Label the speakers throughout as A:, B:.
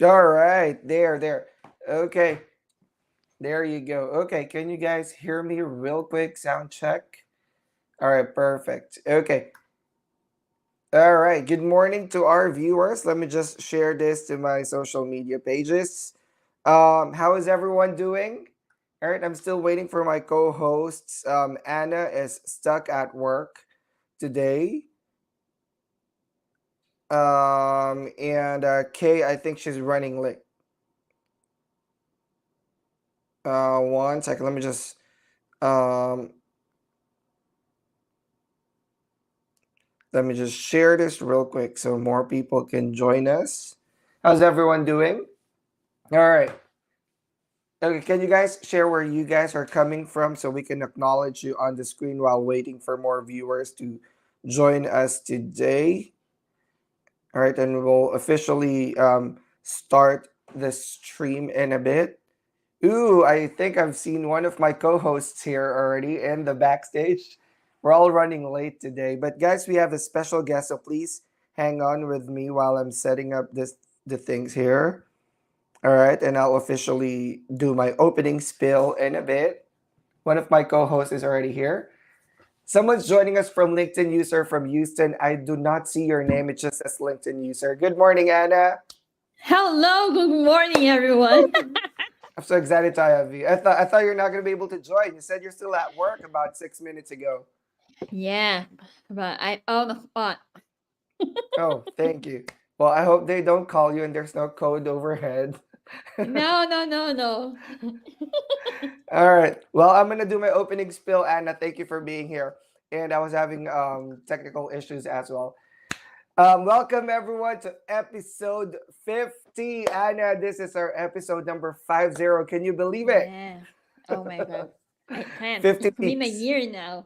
A: All right, there. Okay, there you go. Okay, can you guys hear me real quick? Sound check. All right, perfect. Okay. All right. Good morning to our viewers. Let me just share this to my social media pages. How is everyone doing? All right, I'm still waiting for my co-hosts. Anna is stuck at work today. And Kay, I think she's running late. One second. Um let me just share this real quick so more people can join us. How's everyone doing? All right. Okay, can you guys share where you guys are coming from so we can acknowledge you on the screen while waiting for more viewers to join us today? All right, and we'll officially start the stream in a bit. Ooh, I think I've seen one of my co-hosts here already in the backstage. We're all running late today, but guys, we have a special guest, so please hang on with me while I'm setting up the things here. All right, and I'll officially do my opening spiel in a bit. One of my co-hosts is already here. Someone's joining us from LinkedIn user from Houston. I do not see your name. It just says LinkedIn user. Good morning, Anna.
B: Hello, good morning, everyone.
A: I'm so excited to have you. I thought you're not gonna be able to join. You said you're still at work about 6 minutes ago.
B: Yeah, but I on the spot.
A: Oh, thank you. Well, I hope they don't call you and there's no code overhead.
B: No, no, no, no.
A: All right. Well, I'm gonna do my opening spiel, Anna. Thank you for being here. And I was having technical issues as well. Welcome everyone to episode 50. Anna, this is our episode number 50. Can you believe it?
B: Yeah. Oh my god. I can't.
A: 50
B: It's been a
A: weeks.
B: year now.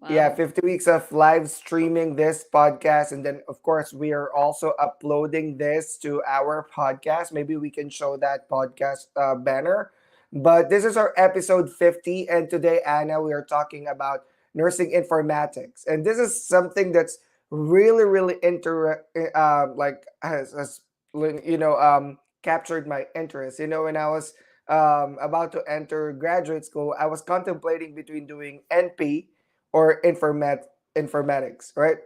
A: Yeah,
B: Wow.
A: 50 weeks of live streaming this podcast. And then, of course, we are also uploading this to our podcast. Maybe we can show that podcast banner. But this is our episode 50. And today, Anna, we are talking about nursing informatics. And this is something that's really, really has captured my interest. When I was about to enter graduate school, I was contemplating between doing NP or informatics, right?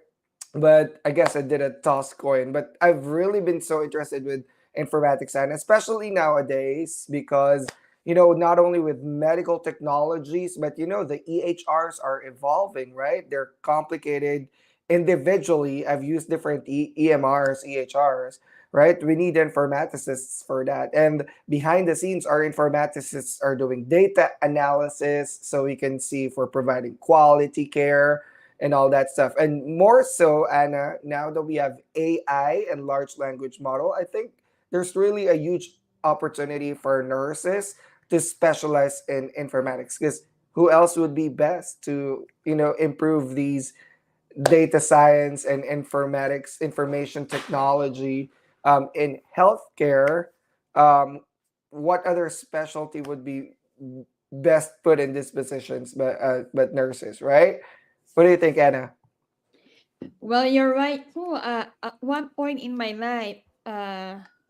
A: But I guess I did a toss coin. But I've really been so interested with informatics, and especially nowadays because not only with medical technologies, but the EHRs are evolving, right? They're complicated individually. I've used different EMRs, EHRs, right? We need informaticists for that. And behind the scenes, our informaticists are doing data analysis so we can see if we're providing quality care and all that stuff. And more so, Anna, now that we have AI and large language model, I think there's really a huge opportunity for nurses to specialize in informatics because who else would be best to improve these data science and informatics, information technology in healthcare. Um, what other specialty would be best put in these positions, but nurses, right? What do you think, Anna?
B: Well, you're right too. At one point in my life,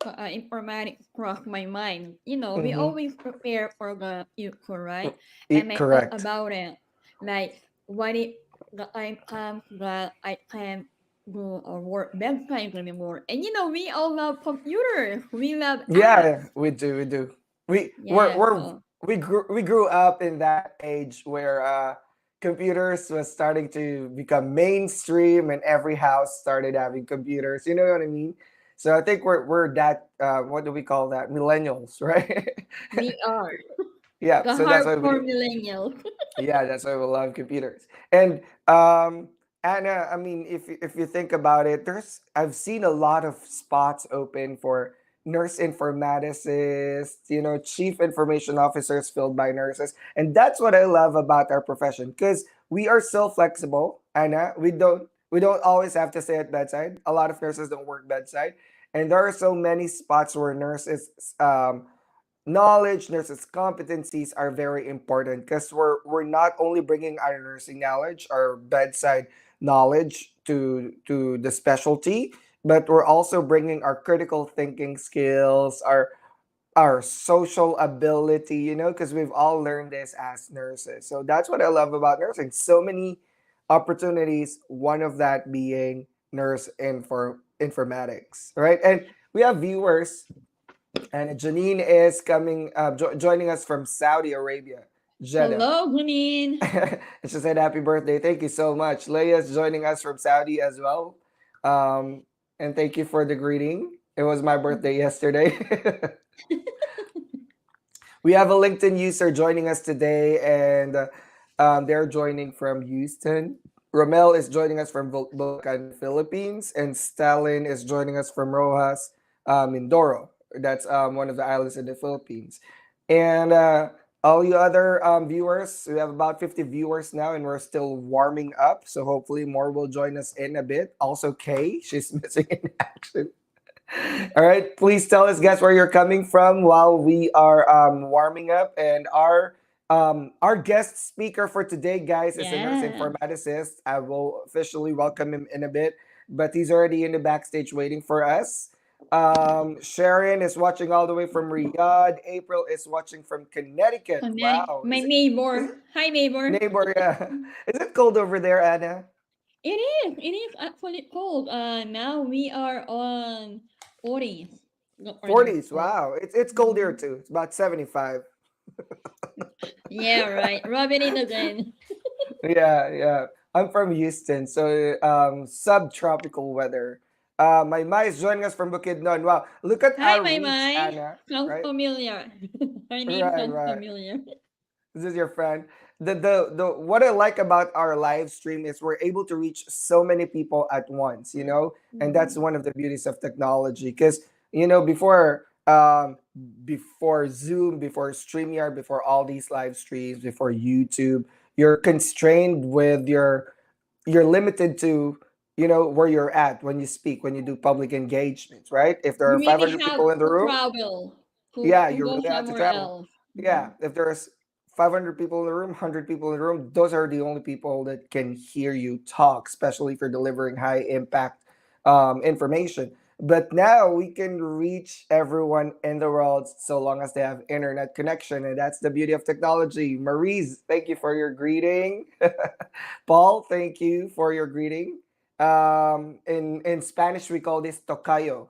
B: informatics crossed my mind. We
A: Mm-hmm.
B: always prepare for the future, right? And I thought
A: Correct.
B: about it, like, what if the time comes that I can do or work bedside anymore? And we all love computers. We love apps.
A: Yeah, we do. We do. We we're,
B: Yeah.
A: we're
B: So
A: we grew up in that age where computers was starting to become mainstream and every house started having computers. You know what I mean? So I think we're that what do we call that? Millennials, right?
B: we are
A: Yeah.
B: the
A: So that's why
B: hardcore
A: we
B: millennials.
A: yeah, that's why we love computers. And Anna, I mean, if you think about it, I've seen a lot of spots open for nurse informaticists, chief information officers filled by nurses, and that's what I love about our profession because we are so flexible. Anna, we don't always have to stay at bedside. A lot of nurses don't work bedside, and there are so many spots where nurses knowledge, nurses' competencies are very important because we're not only bringing our nursing knowledge, our bedside knowledge to the specialty. but we're also bringing our critical thinking skills, our social ability, because we've all learned this as nurses. So that's what I love about nursing. So many opportunities, one of that being informatics, right? And we have viewers, and Janine is coming, joining us from Saudi Arabia, Jeddah.
B: Hello, Janine.
A: And she said, "Happy birthday. Thank you so much." Leah is joining us from Saudi as well. Um, and thank you for the greeting. It was my birthday yesterday. We have a LinkedIn user joining us today, and they're joining from Houston. Romel is joining us from Bulacan, Philippines, and Stalin is joining us from Rojas, Mindoro. That's one of the islands in the Philippines. And all you other viewers, we have about 50 viewers now, and we're still warming up. So hopefully more will join us in a bit. Also, Kay, she's missing in action. All right, please tell us, guys, where you're coming from while we are warming up. And our guest speaker for today, guys, is a nurse
B: Yeah.
A: informaticist. I will officially welcome him in a bit, but he's already in the backstage waiting for us. Sharon is watching all the way from Riyadh. April is watching from Connecticut.
B: Connect
A: Wow,
B: my
A: is it
B: neighbor. Hi, neighbor.
A: neighbor? Yeah, is it cold over there, Anna?
B: It is. It is actually cold. Now we are on 40s. Not really
A: 40s.
B: cold.
A: Wow, it's cold here
B: Mhm.
A: too. It's about 75.
B: Yeah, right. Rub it in again.
A: Yeah, yeah. I'm from Houston, so subtropical weather. My Ma is joining us from Bukidnon. Wow, look at
B: Hi,
A: our
B: my
A: reach,
B: my.
A: Anna.
B: Sounds
A: Right,
B: familiar. Her name
A: right,
B: sounds
A: right.
B: familiar.
A: This is your friend. The what I like about our live stream is we're able to reach so many people at once, and that's
B: Mhm.
A: one of the beauties of technology. Because before Zoom, before StreamYard, before all these live streams, before YouTube, you're constrained with you're limited to where you're at when you speak, when you do public engagements, right? If there
B: You
A: are
B: really
A: 500
B: have
A: people in the
B: to
A: room,
B: travel
A: yeah,
B: to
A: you
B: go
A: really have to
B: somewhere
A: travel.
B: else.
A: Yeah,
B: Mhm.
A: if there's 500 people in the room, 100 people in the room, those are the only people that can hear you talk, especially if you're delivering high impact information. But now we can reach everyone in the world so long as they have internet connection, and that's the beauty of technology. Maurice, thank you for your greeting. Paul, thank you for your greeting. In Spanish, we call this tocayo,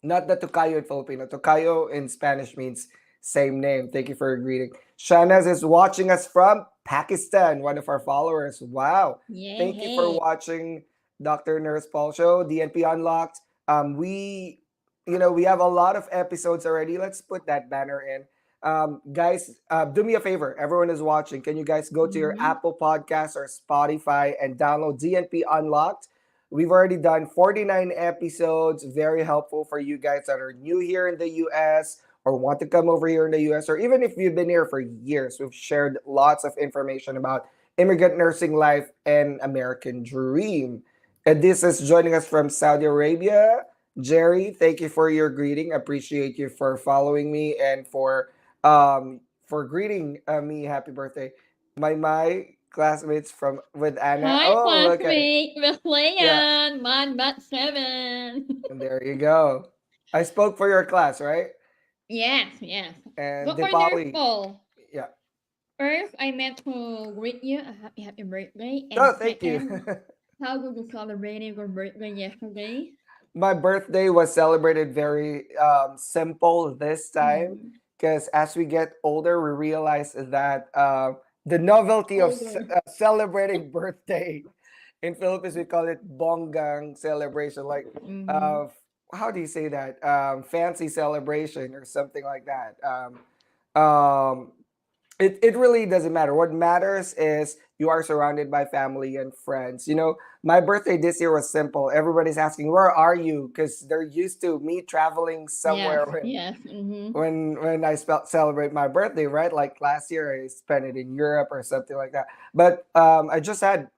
A: not the tocayo in Filipino. Tocayo in Spanish means same name. Thank you for your greeting. Shanaz is watching us from Pakistan, one of our followers. Wow.
B: Yeah,
A: Thank you for
B: hey.
A: watching Dr. Nurse Paul Show, DNP Unlocked. We have a lot of episodes already. Let's put that banner in. Guys, do me a favor. Everyone is watching. Can you guys go to your
B: Mhm.
A: Apple Podcasts or Spotify and download DNP Unlocked? We've already done 49 episodes, very helpful for you guys that are new here in the US or want to come over here in the US, or even if you've been here for years. We've shared lots of information about immigrant nursing life and American dream. And this is joining us from Saudi Arabia. Jerry, thank you for your greeting. Appreciate you for following me and for greeting me. Happy birthday. My classmates from with Anna.
B: Hi,
A: Oh, okay.
B: classmate.
A: Yeah,
B: Wesleyan, man, bat 7.
A: there you go. I spoke for your class, right?
B: Yes, yes.
A: And
B: But for Nurse
A: Dipali.
B: Paul,
A: Yeah.
B: first, I meant to greet you a happy birthday. And
A: Oh, thank you.
B: second, how did you celebrate your birthday yesterday?
A: My birthday was celebrated very simple this time
B: Mm.
A: because as we get older, we realize that the novelty of
B: Older.
A: celebrating birthday in Philippines, we call it bonggang celebration. Like,
B: Mm-hmm.
A: uh, how do you say that? Fancy celebration or something like that. Um, it really doesn't matter. What matters is you are surrounded by family and friends. My birthday this year was simple. Everybody's asking, "Where are you?" Because they're used to me traveling
B: Yes,
A: somewhere when
B: yes. Mm-hmm.
A: when I celebrate my birthday, right? Like last year, I spent it in Europe or something like that. But I just had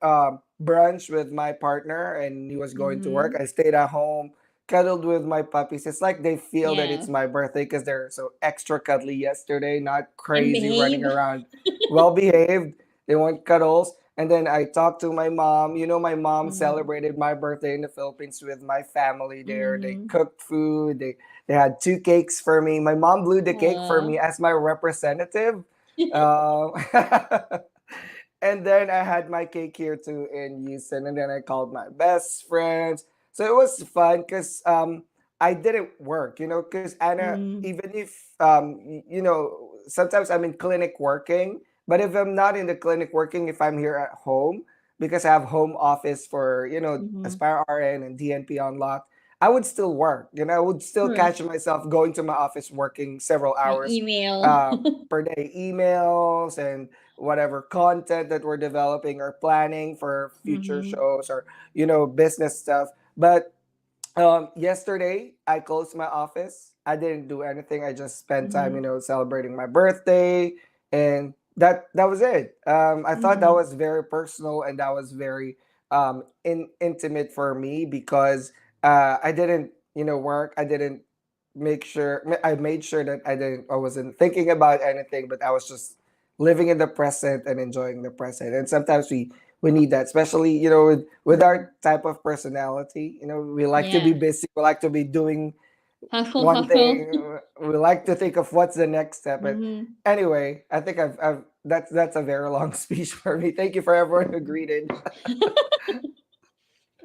A: brunch with my partner, and he was going to work.
B: Mm-hmm.
A: I stayed at home, cuddled with my puppies. It's like they feel that it's
B: Yes.
A: my birthday because they're so extra cuddly yesterday, not
B: And
A: crazy running
B: behave.
A: around, well behaved. They want cuddles. And then I talked to my mom. My mom
B: Mm-hmm.
A: celebrated my birthday in the Philippines with my family there. They
B: Mm-hmm.
A: cooked food. They had two cakes for me. My mom blew the cake for
B: Aw.
A: me as my representative. Um, and then I had my cake here too in Houston. And then I called my best friends. So it was fun because I didn't work, because Anna,
B: Mm-hmm.
A: even if, sometimes I'm in clinic working, but if I'm not in the clinic working, if I'm here at home, because I have home office for,
B: Mm-hmm.
A: Aspire RN and DNP Unlocked, I would still work. I would still
B: Sure.
A: catch myself going to my office working several
B: Like
A: hours
B: email.
A: uh, per day, emails and whatever content that we're developing or planning for future
B: Mm-hmm.
A: shows or, business stuff. But yesterday I closed my office. I didn't do anything. I just spent time,
B: Mm-hmm.
A: celebrating my birthday, and that was it. I thought that
B: Mm-hmm.
A: was very personal and that was very intimate for me because I didn't, work. I didn't make sure. I made sure that I wasn't thinking about anything, but I was just living in the present and enjoying the present. And sometimes we need that, especially with
B: Sure.
A: our type of personality. We like to be
B: Yeah.
A: busy. We like to be doing
B: Hustle,
A: one
B: hustle.
A: thing. We like to think of what's the next step. But
B: Mm-hmm.
A: anyway, I think I've that's a very long speech for me. Thank you for everyone who greeted.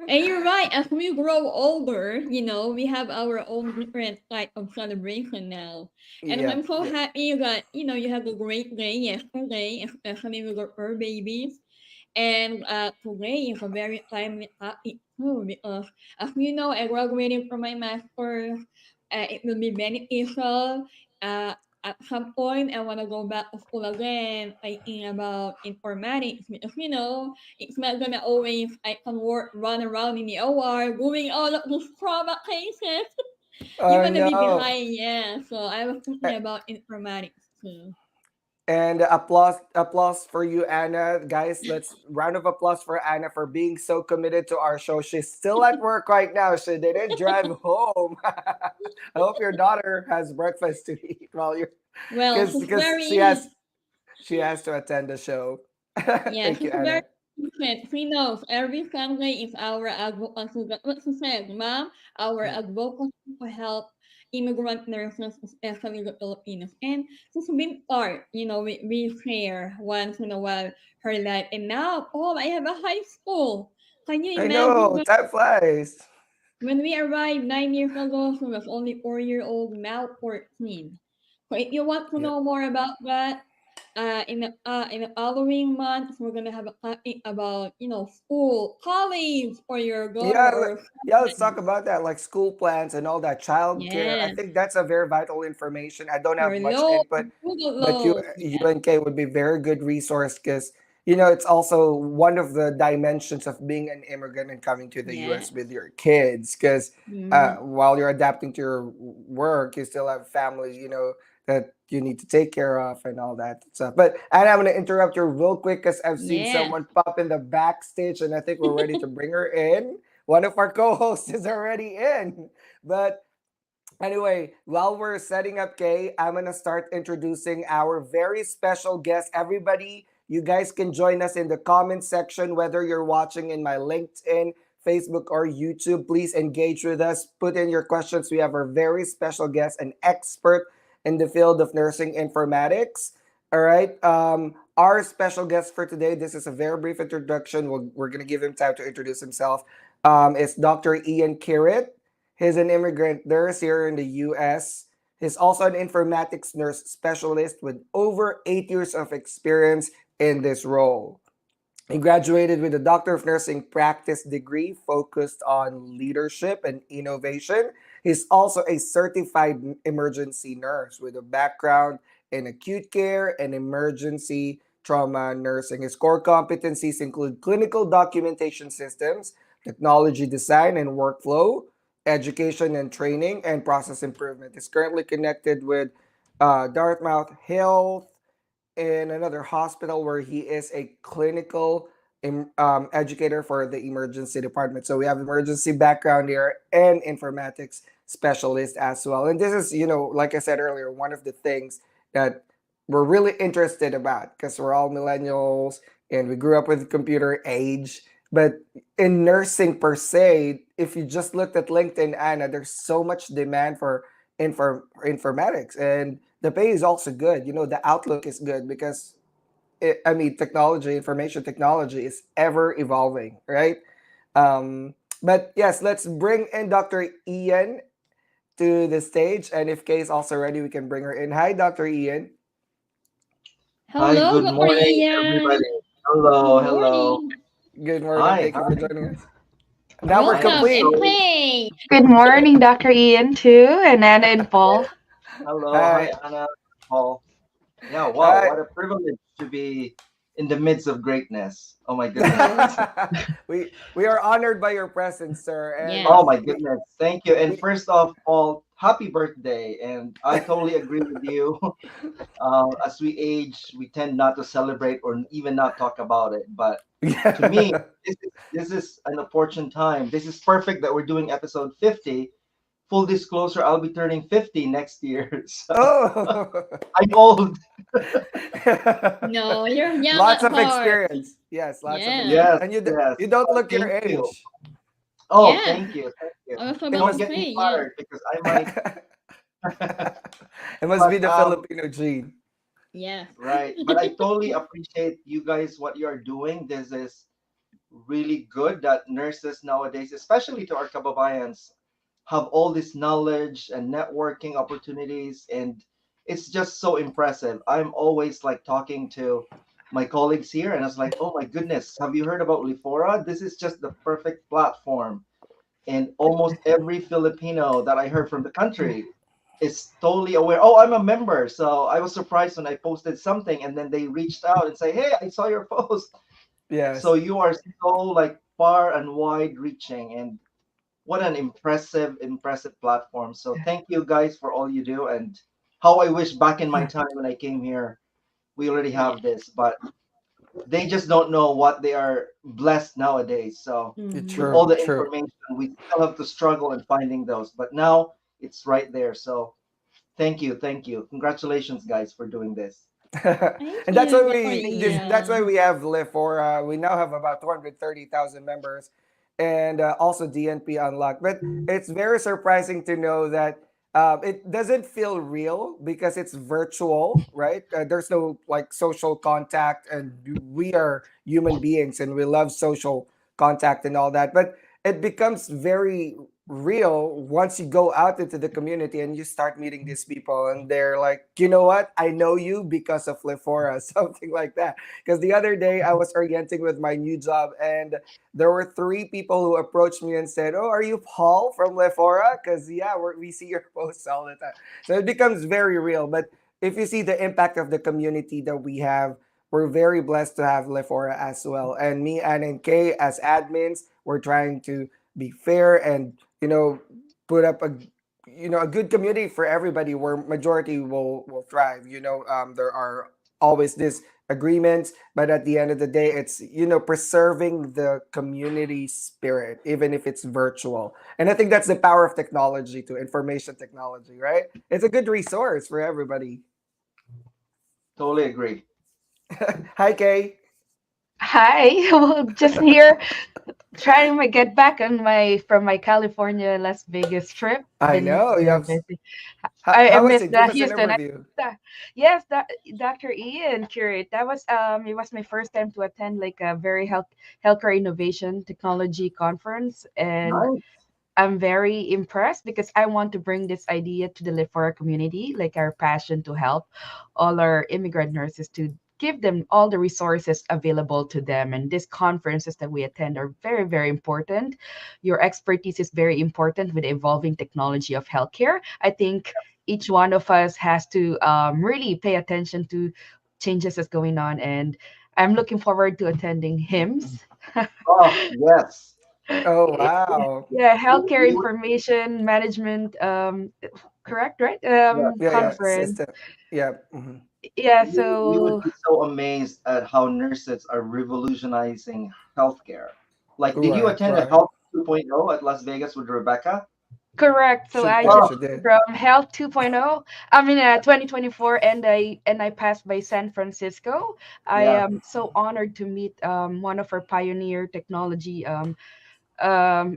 B: And you're right, as we grow older, we have our own different type of celebration now. And
A: Yep,
B: I'm so
A: yep.
B: happy that, you had a great day yesterday, especially with your fur babies. And today is a very timely topic too, because as you know, I graduated from my master's. It will be beneficial. Uh, at some point, I want to go back to school again, thinking about informatics because it's not gonna always I can work run around in the OR doing all of those trauma cases. You're
A: Oh
B: gonna be
A: no.
B: behind, yeah. So I was thinking about informatics too.
A: And applause for you, Anna. Guys, let's round of applause for Anna for being so committed to our show. She's still at work right now. She didn't drive home. I hope your daughter has breakfast to eat while you're
B: Well,
A: because she has to attend the show. Thank you,
B: she's very
A: Anna.
B: patient. She knows every family is our advocacy. That's what she said, Mom, our
A: Mm.
B: advocacy to help immigrant nurses, especially the Filipinos. And she's been part, we share once in a while her life. And now, Paul, I have a high school. Can you
A: I
B: imagine
A: know, time flies.
B: when we arrived 9 years ago, she was only 4 year old, now 14. So if you want to
A: Yeah.
B: know more about that, in the following months, we're gonna have a topic about school, college for your daughter
A: Yeah,
B: or
A: yeah, let's talk
B: friends.
A: about that, like school plans and all that, childcare. I
B: Yeah,
A: think that's a very vital information. I don't have
B: your
A: much
B: loan,
A: input,
B: student
A: but you
B: loan. Yeah,
A: UNK would be very good resource because it's also one of the dimensions of being an immigrant and coming to the
B: yeah.
A: US with your kids because
B: Mm-hmm.
A: while you're adapting to your work, you still have families, that you need to take care of and all that stuff. But and I'm gonna interrupt you real quick because I've seen
B: Yeah.
A: someone pop in the backstage and I think we're ready to bring her in. One of our co-hosts is already in. But anyway, while we're setting up Kay, I'm gonna start introducing our very special guest. Everybody, you guys can join us in the comment section, whether you're watching in my LinkedIn, Facebook, or YouTube. Please engage with us. Put in your questions. We have our very special guest, an expert in the field of nursing informatics. All right. Our special guest for today, this is a very brief introduction. We're going to give him time to introduce himself. It's Dr. Ian Kirrit. He's an immigrant nurse here in the US. He's also an informatics nurse specialist with over 8 years of experience in this role. He graduated with a Doctor of Nursing practice degree focused on leadership and innovation. He's also a certified emergency nurse with a background in acute care and emergency trauma nursing. His core competencies include clinical documentation systems, technology design and workflow, education and training, and process improvement. He's currently connected with Dartmouth Health, in another hospital where he is a clinical educator for the emergency department. So we have emergency background here and informatics specialist as well. And this is, like I said earlier, one of the things that we're really interested about because we're all millennials and we grew up with computer age. But in nursing per se, if you just looked at LinkedIn, Anna, there's so much demand for informatics, and the pay is also good. The outlook is good because I mean, technology, information technology is ever evolving, right? But yes, let's bring in Dr. Ian to the stage, and if Kay is also ready, we can bring her in. Hi, Dr. Ian.
C: Hi,
B: Hello,
C: good
B: Dr.
C: morning,
B: Ian.
C: everybody.
B: Good
C: Hello, hello.
B: morning.
A: Good morning.
C: Hi,
A: Thank you for
C: hi.
A: joining us. Now we're
C: I am
B: Welcome and
A: complete.
C: so
B: play.
D: Good morning, Dr. Ian, too, and Anna and Paul.
C: hello,
A: Hi.
C: hi Anna, Paul. Yeah, wow,
A: Hi.
C: what a privilege to be in the midst of greatness. Oh my goodness.
B: Yes.
A: we are honored by your presence, sir, and
C: Oh
B: Yes.
C: my
A: we
C: goodness. Thank you. And
A: we
C: first off, Paul, happy birthday. And I totally agree with you. As we age, we tend not to celebrate or even not talk about it. But to me,
A: yeah.
C: this is an opportune time. This is perfect that we're doing episode 50. Full disclosure, I'll be turning 50 next year. So
A: Oh.
C: I'm old.
B: No, you're young
A: Lots
B: at
A: of
B: heart.
A: experience. Yes, lots of
B: Yeah.
A: experience.
C: Yes,
A: And
C: yes.
A: you don't
C: Oh,
A: look your
C: thank you.
A: age.
C: Oh,
B: Yeah.
C: thank you. Thank you.
B: I was
A: It
B: about
C: Don't
B: to
A: must
C: get me
B: say, yeah.
C: fired because I might.
A: it must be
C: But
A: the Filipino gene.
B: Yeah.
C: right. But I totally appreciate you guys what you are doing. This is really good that nurses nowadays, especially to our kababayans, have all this knowledge and networking opportunities, and it's just so impressive. I'm always like talking to my colleagues here, and I was like, "Oh my goodness, have you heard about Lifora? This is just the perfect platform." And almost every Filipino that I heard from the country is totally aware. Oh, I'm a member, so I was surprised when I posted something, and then they reached out and say, "Hey, I saw your post." So
A: Yes.
C: you are so like far and wide reaching, and what an impressive platform. So thank you guys for all you do, and how I wish back in my time when I came here we already
B: Yeah.
C: have this, but they just don't know what they are blessed nowadays. So with
B: Mm-hmm.
C: all
A: True,
C: the
A: true.
C: information, we still have to struggle in finding those, but now it's right there. So thank you, congratulations guys for doing this.
B: Thank
A: and that's
B: you,
A: why
B: Dr.
A: that's why
B: Ian.
A: we have Live for we now have about 230,000 members, and also DNP Unlocked. But it's very surprising to know that it doesn't feel real because it's virtual, right? There's no like social contact, and we are human beings and we love social contact and all that. But it becomes very real once you go out into the community and you start meeting these people, and they're like, you know what, I know you because of Lefora, something like that. Because the other day I was orienting with my new job, and there were three people who approached me and said, oh, are you Paul from Lefora? Because yeah, we see your posts all the time. So it becomes very real. But if you see the impact of the community that we have, we're very blessed to have Lefora as well. And me and Kay as admins, we're trying to be fair and put up a good community for everybody where majority will thrive. There are always these agreements, but at the end of the day, it's preserving the community spirit even if it's virtual. And I think that's the power of technology, to information technology, right? It's a good resource for everybody.
C: Totally agree.
A: Hi, Kay.
D: Hi, well, just here trying to get back on my from my California Las Vegas trip.
A: I
D: Been
A: know you
D: very
A: have.
D: busy.
A: how,
D: I
A: how was
D: missed
A: it? Give
D: the
A: us an
D: Houston.
A: overview.
D: Yes, Dr. Ian curate. That was it was my first time to attend like a very healthcare innovation technology conference, and
C: Nice.
D: I'm very impressed because I want to bring this idea to the Lifora community, like our passion to help all our immigrant nurses to give them all the resources available to them. And these conferences that we attend are very, very important. Your expertise is very important with the evolving technology of healthcare. I think each one of us has to really pay attention to changes that's going on. And I'm looking forward to attending HIMSS.
C: Oh yes.
A: Oh wow.
D: Yeah,
C: we,
D: healthcare
C: we would
D: information management, correct, right?
C: yeah,
A: Yeah,
D: Conference.
A: system. Yeah. Mhm.
D: Yeah,
C: we would
D: so
C: be so amazed at how nurses are revolutionizing healthcare. Like, did you
A: Right,
C: attend a
A: right.
C: Health 2.0 at Las Vegas with Rebecca?
D: Correct. So I just
C: Oh,
A: She did.
D: from Health 2.0. I mean, 2024, and I passed by San Francisco. I
C: yeah,
D: am so honored to meet one of our pioneer technology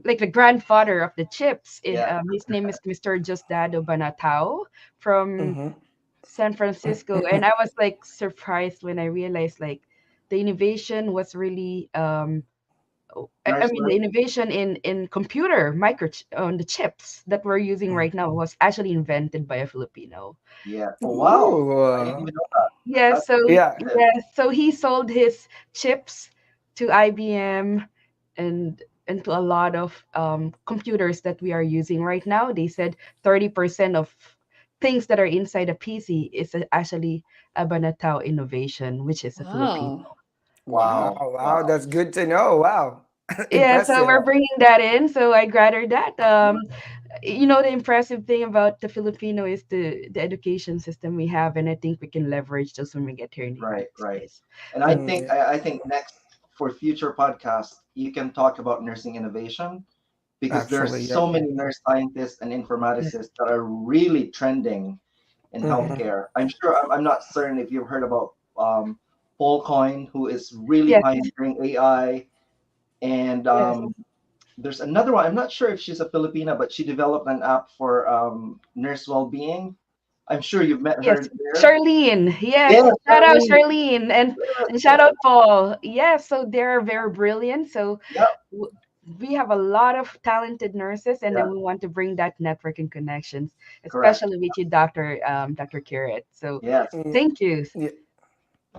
D: like the grandfather of the chips.
C: yeah.
D: His name is Mr. Justdado Banatao from
A: Mm-hmm.
D: San Francisco, and I was like surprised when I realized like the innovation was really I
C: Nurse,
D: mean, the
C: nurse.
D: innovation in computer on the chips that we're using right now was actually invented by a Filipino.
C: Yeah. Oh, wow.
A: Ooh,
C: I didn't even know that.
D: Yeah,
C: That's
D: so
A: yeah.
C: good.
D: yeah, so he sold his chips to IBM and to a lot of computers that we are using right now. They said 30% of things that are inside a PC is actually a Banatao innovation, which is a Filipino.
B: Wow.
A: Wow,
C: Wow.
A: wow,
C: Wow.
A: that's good to know. Wow.
D: Yeah, so we're
A: Impressive.
D: bringing that in. So I gathered that. The impressive thing about the Filipino is the education system we have, and I think we can leverage those when we get here in the
C: Right,
D: United
C: right.
D: States.
C: And I
D: But
A: Mm,
C: think
A: yeah.
C: I think next for future podcasts, you can talk about nursing innovation because there's
A: Actually,
C: so
A: yep.
D: yeah,
C: many nurse scientists and
D: yeah,
C: informaticists that are really trending in
A: Mm-hmm.
C: healthcare. I'm not certain if you've heard about Paul Coyne, who is really
D: yes,
C: pioneering AI, and
D: yes,
C: there's another one. I'm not sure if she's a Filipina, but she developed an app for nurse well-being. I'm sure you've met
D: yes.
C: her there.
D: Charlene, yes.
C: Yeah,
D: Shout out
C: Charlene.
D: Charlene and shout out Paul. Yes, so they're very brilliant. So
C: Yeah,
D: w- we have a lot of talented nurses, and
C: yeah,
D: then we want to bring that network and connections,
C: correct.
D: especially with you, Dr. Kirit. So
C: Yes,
D: thank you.
A: Yeah.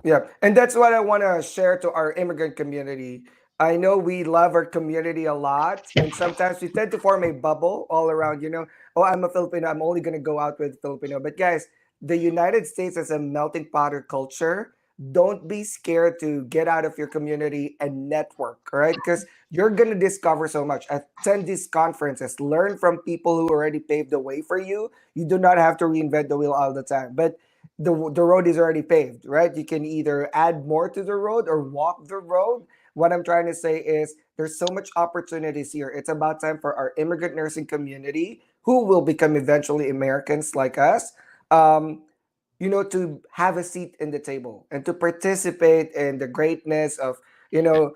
A: Yeah, and that's what I want to share to our immigrant community. I know we love our community a lot, and sometimes we tend to form a bubble all around. Oh, I'm a Filipino. I'm only gonna go out with Filipino. But guys, the United States is a melting pot of culture. Don't be scared to get out of your community and network, all right? Because you're gonna discover so much. Attend these conferences. Learn from people who already paved the way for you. You do not have to reinvent the wheel all the time. But the road is already paved, right? You can either add more to the road or walk the road. What I'm trying to say is there's so much opportunities here. It's about time for our immigrant nursing community, who will become eventually Americans like us, um, to have a seat in the table and to participate in the greatness of, you know,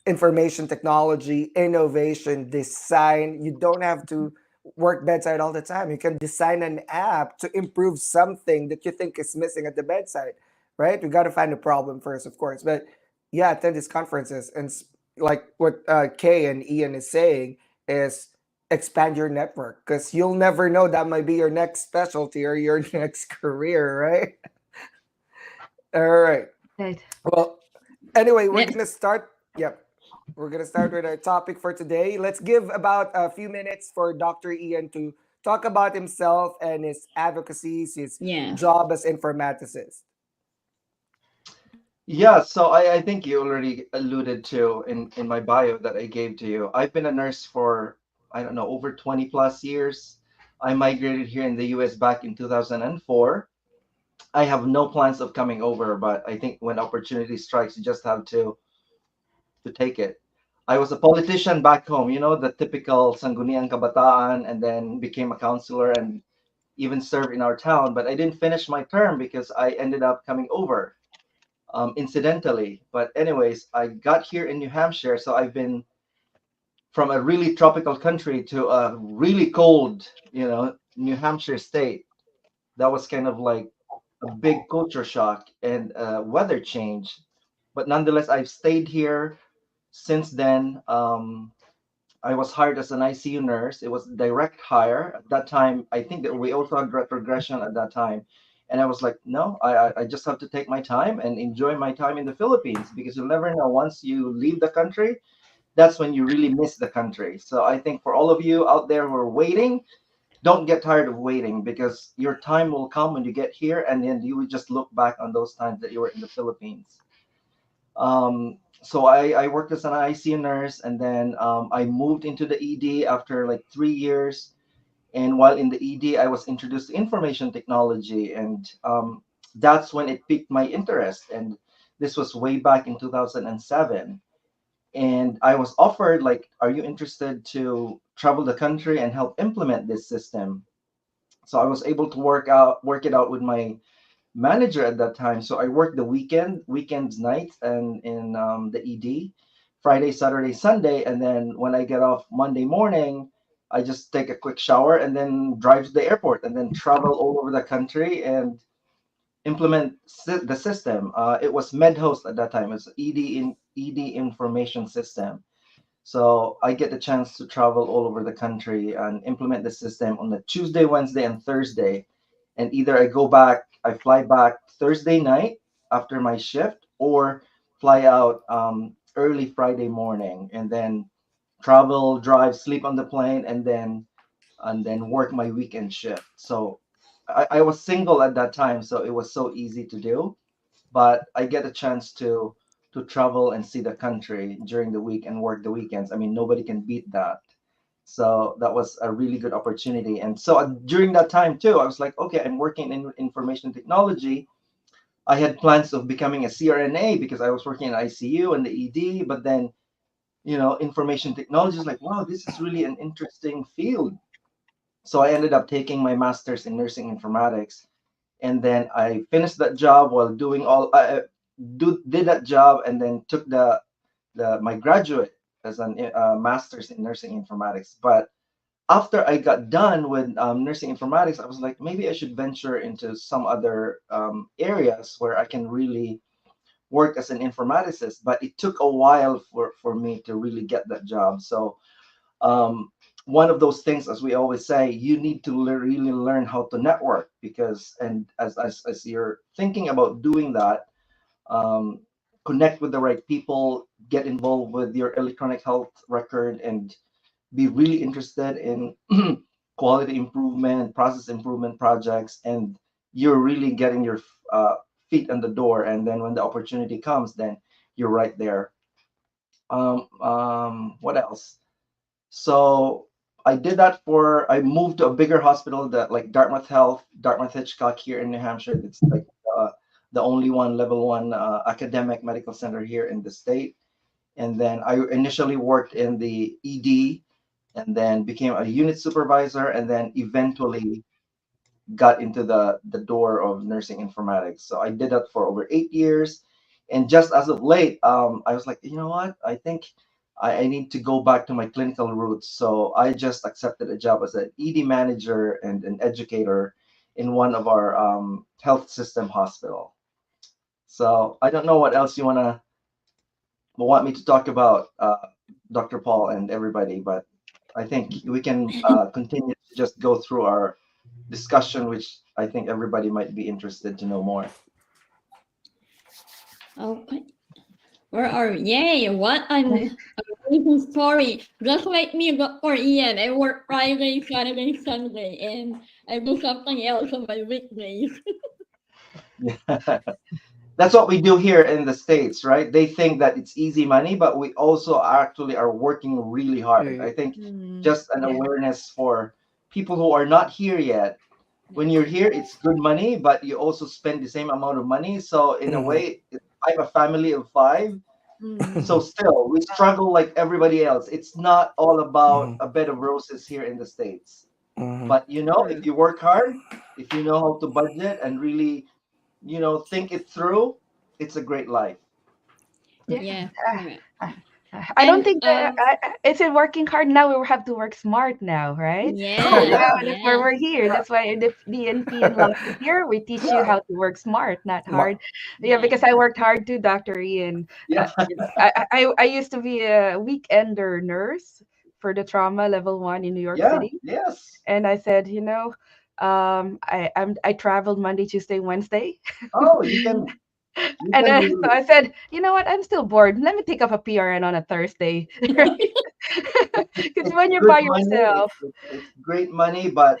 A: information technology, innovation, design. You don't have to work bedside all the time. You can design an app to improve something that you think is missing at the bedside, right? We got to find the problem first, of course. But yeah, attend these conferences. And like what Kay and Ian is saying is expand your network, because you'll never know, that might be your next specialty or your next career, right? All right.
D: Right.
A: Well, anyway, we're
B: Next.
A: gonna start. Yep, we're gonna start with our topic for today. Let's give about a few minutes for Dr. Ian to talk about himself and his advocacies, his
B: Yeah.
A: job as informaticist.
C: yeah. So I think you already alluded to in my bio that I gave to you. I've been a nurse for I don't know over 20 plus years. I migrated here in the U.S. back in 2004. I have no plans of coming over, but I think when opportunity strikes, you just have to take it. I was a politician back home, the typical Sangguniang Kabataan, and then became a counselor and even served in our town. But I didn't finish my term because I ended up coming over incidentally. But anyways, I got here in New Hampshire, so I've been from a really tropical country to a really cold, New Hampshire state. That was kind of like a big culture shock and weather change. But nonetheless, I've stayed here since then. I was hired as an ICU nurse. It was direct hire at that time. I think that we also had progression at that time, and I was like, no, I just have to take my time and enjoy my time in the Philippines because you'll never know. Once you leave the country, that's when you really miss the country. So I think for all of you out there who are waiting, don't get tired of waiting because your time will come when you get here, and then you would just look back on those times that you were in the Philippines. So I worked as an ICU nurse, and then I moved into the ED after like 3 years. And while in the ED, I was introduced to information technology, and that's when it piqued my interest. And this was way back in 2007. And I was offered, like, are you interested to travel the country and help implement this system? So I was able to work it out with my manager at that time. So I worked the weekends, nights, and in the ED, Friday, Saturday, Sunday, and then when I get off Monday morning, I just take a quick shower and then drive to the airport and then travel all over the country and implement the system. It was MedHost at that time. It was ED information system. So I get the chance to travel all over the country and implement the system on the Tuesday, Wednesday, and Thursday. And either I fly back Thursday night after my shift, or fly out early Friday morning, and then travel, drive, sleep on the plane, and then work my weekend shift. So I was single at that time, so it was so easy to do. But I get a chance to travel and see the country during the week and work the weekends. I mean, nobody can beat that. So that was a really good opportunity. And so during that time too, I was like, okay, I'm working in information technology. I had plans of becoming a CRNA because I was working in ICU and the ED, but then information technology is like, wow, this is really an interesting field. So I ended up taking my master's in nursing informatics, and then I finished that job while doing all I did that job, and then took the my graduate as an master's in nursing informatics. But after I got done with nursing informatics, I was like, maybe I should venture into some other areas where I can really work as an informaticist. But it took a while for me to really get that job. So um, one of those things, as we always say, you need to really learn how to network, because, and as you're thinking about doing that, um, connect with the right people, get involved with your electronic health record, and be really interested in quality improvement, process improvement projects, and you're really getting your uh, feet in the door. And then when the opportunity comes, then you're right there. What else? So I did that I moved to a bigger hospital, that like Dartmouth Health, Dartmouth Hitchcock here in New Hampshire. It's like the only one level one academic medical center here in the state. And then I initially worked in the ED, and then became a unit supervisor, and then eventually got into the door of nursing informatics. So I did that for over 8 years. And just as of late, I was like, you know what? I think I need to go back to my clinical roots. So I just accepted a job as an ED manager and an educator in one of our health system hospital. So I don't know what else you want me to talk about, Dr. Paul and everybody, but I think we can continue to just go through our discussion, which I think everybody might be interested to know more.
B: Okay. Where are we? Yay! What an amazing story. Just like me, Dr. Ian, I work Friday, Saturday, Sunday, and I do something else on my weekdays.
C: Yeah. That's what we do here in the States, right? They think that it's easy money, but we also actually are working really hard. I think just an
D: Yeah.
C: awareness for people who are not here yet. When you're here, it's good money, but you also spend the same amount of money. So in a
A: Mhm.
C: way, I have a family of five. So
D: Mm.
C: still, we struggle like everybody else. It's not all about
A: Mhm.
C: a bed of roses here in the States.
A: Mhm.
C: But if
D: True.
C: you work hard, if you know how to budget and really, think it through, it's a great life.
D: Yeah.
B: Yeah,
D: Ah,
B: correct.
D: ah, I don't
B: And
D: think it's in working hard now. We have to work smart now, right?
C: Oh
B: yes,
C: yeah,
D: Yeah, that's why
B: yes,
D: we're here.
C: yeah,
D: That's why the DNP Unlocked is here. We teach you
C: yeah,
D: how to work smart, not
A: Ma-
D: hard. Yeah,
B: yes.
D: because I worked hard too, Dr. Ian. Uh,
C: yeah.
D: I used to be a weekender nurse for the trauma level 1 in New York
C: Yeah,
D: City,
C: yes.
D: and I said, I traveled Monday, Tuesday, Wednesday.
C: Oh, you
D: And
C: can
D: so I said, you know what? I'm still bored. Let me take up a PRN on a Thursday. Because
C: it's
D: when you're
C: good
D: by
C: money.
D: yourself,
C: It's great money, but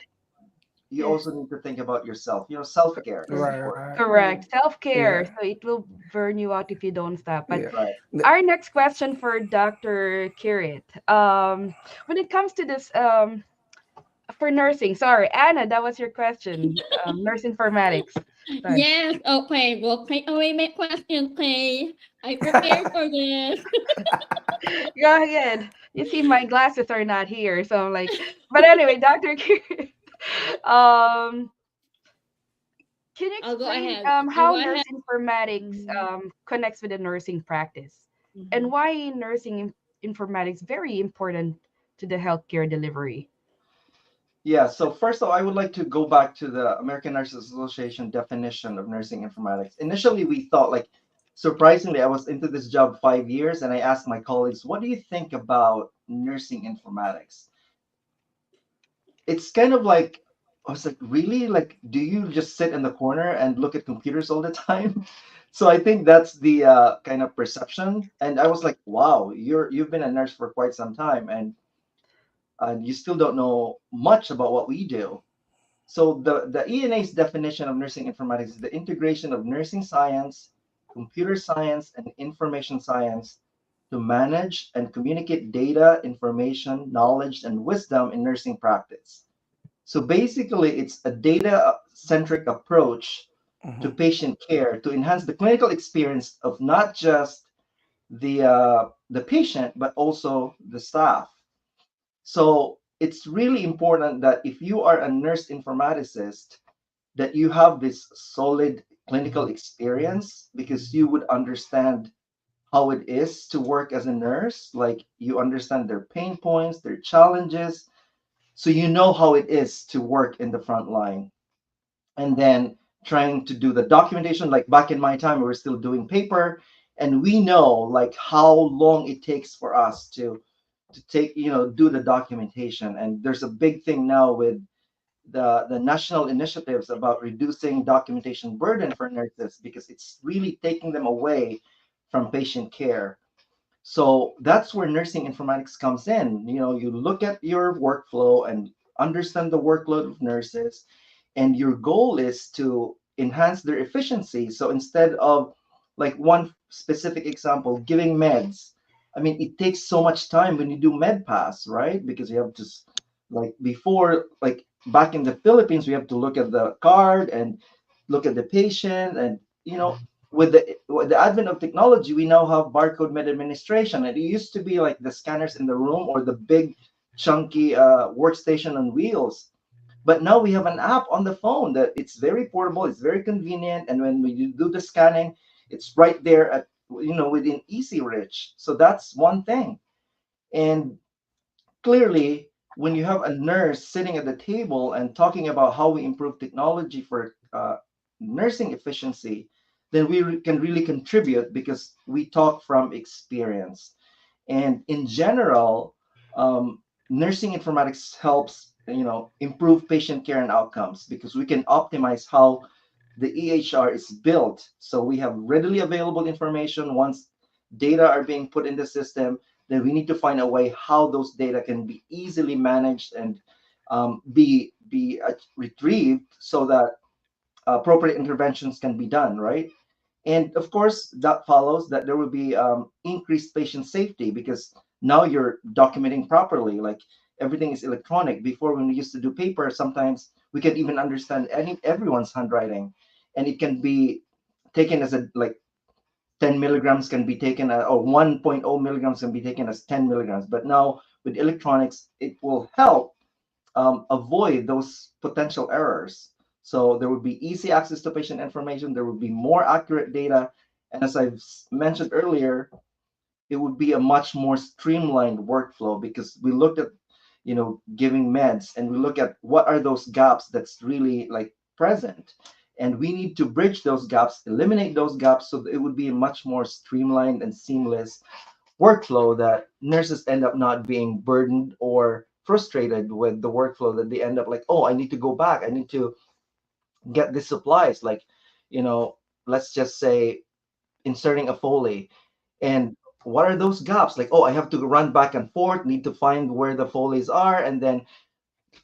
C: you
D: yeah,
C: also need to think about yourself. Self care is
D: correct,
A: Right,
C: important.
A: right.
B: Correct.
D: correct. Self-care.
A: Yeah,
D: So it will burn you out if you don't stop. But
A: yeah.
C: Right.
A: Th-
D: our next question for Dr. Kirit. When it comes to this, for nursing, sorry, Anna, that was your question. Nurse informatics. Nice.
B: Yes, okay. Well, take away my question, Kay. I prepared for this.
D: Go ahead. You see, my glasses are not here, so I'm like. But anyway, Dr. Kiri, um, can you
B: I'll go
D: explain
B: ahead. You
D: how
B: go ahead.
D: nursing informatics
B: Mhm,
D: connects with the nursing practice, and
B: mhm.
D: why nursing informatics very important to the healthcare delivery?
C: Yeah, so first of all, I would like to go back to the American Nurses Association definition of nursing informatics. Initially, we thought, like, surprisingly, I was into this job 5 years, and I asked my colleagues, what do you think about nursing informatics? It's kind of like, I was like, really? Like, do you just sit in the corner and look at computers all the time? So I think that's the kind of perception. And I was like, wow, you've been a nurse for quite some time, and you still don't know much about what we do. So the ENA's definition of nursing informatics is the integration of nursing science, computer science, and information science to manage and communicate data, information, knowledge, and wisdom in nursing practice. So basically, it's a data-centric approach to
A: Mhm.
C: patient care to enhance the clinical experience of not just the patient but also the staff. So it's really important that if you are a nurse informaticist, that you have this solid clinical experience because you would understand how it is to work as a nurse. Like you understand their pain points, their challenges, so you know how it is to work in the front line. And then trying to do the documentation, like back in my time, we were still doing paper, and we know like how long it takes for us to take, do the documentation. And there's a big thing now with the national initiatives about reducing documentation burden for nurses because it's really taking them away from patient care. So that's where nursing informatics comes in. You look at your workflow and understand the workload of nurses, and your goal is to enhance their efficiency. So instead of, like, one specific example, giving meds, I mean, it takes so much time when you do med pass, right? Because you have to, like, before, like back in the Philippines, we have to look at the card and look at the patient, and with the advent of technology, we now have barcode med administration. And it used to be like the scanners in the room or the big chunky workstation on wheels. But now we have an app on the phone that it's very portable, it's very convenient, and when we do the scanning, it's right there at, within easy reach. So that's one thing. And clearly, when you have a nurse sitting at the table and talking about how we improve technology for nursing efficiency, then we can really contribute because we talk from experience. And in general, nursing informatics helps, improve patient care and outcomes because we can optimize how the EHR is built. So we have readily available information. Once data are being put in the system, then we need to find a way how those data can be easily managed and be retrieved so that appropriate interventions can be done, right? And of course, that follows that there will be increased patient safety because now you're documenting properly. Like everything is electronic. Before, when we used to do paper, sometimes we can even understand everyone's handwriting, and it can be taken as a, like, 10 milligrams can be taken, or 1.0 milligrams can be taken as 10 milligrams. But now with electronics, it will help avoid those potential errors. So there would be easy access to patient information, there would be more accurate data, and as I've mentioned earlier, it would be a much more streamlined workflow because we looked at, giving meds, and we look at what are those gaps that's really like present. And we need to bridge those gaps, eliminate those gaps so that it would be a much more streamlined and seamless workflow that nurses end up not being burdened or frustrated with the workflow, that they end up like, oh, I need to go back, I need to get the supplies, like, you know let's just say inserting a Foley. And what are those gaps? Like, oh, I have to run back and forth, need to find where the Foleys are, and then,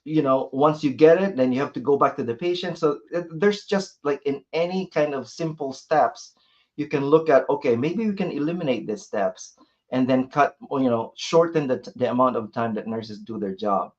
C: once you get it, then you have to go back to the patient. So there's just, like, in any kind of simple steps, you can look at, okay, maybe we can eliminate these steps and then cut, or, shorten the amount of time that nurses do their job.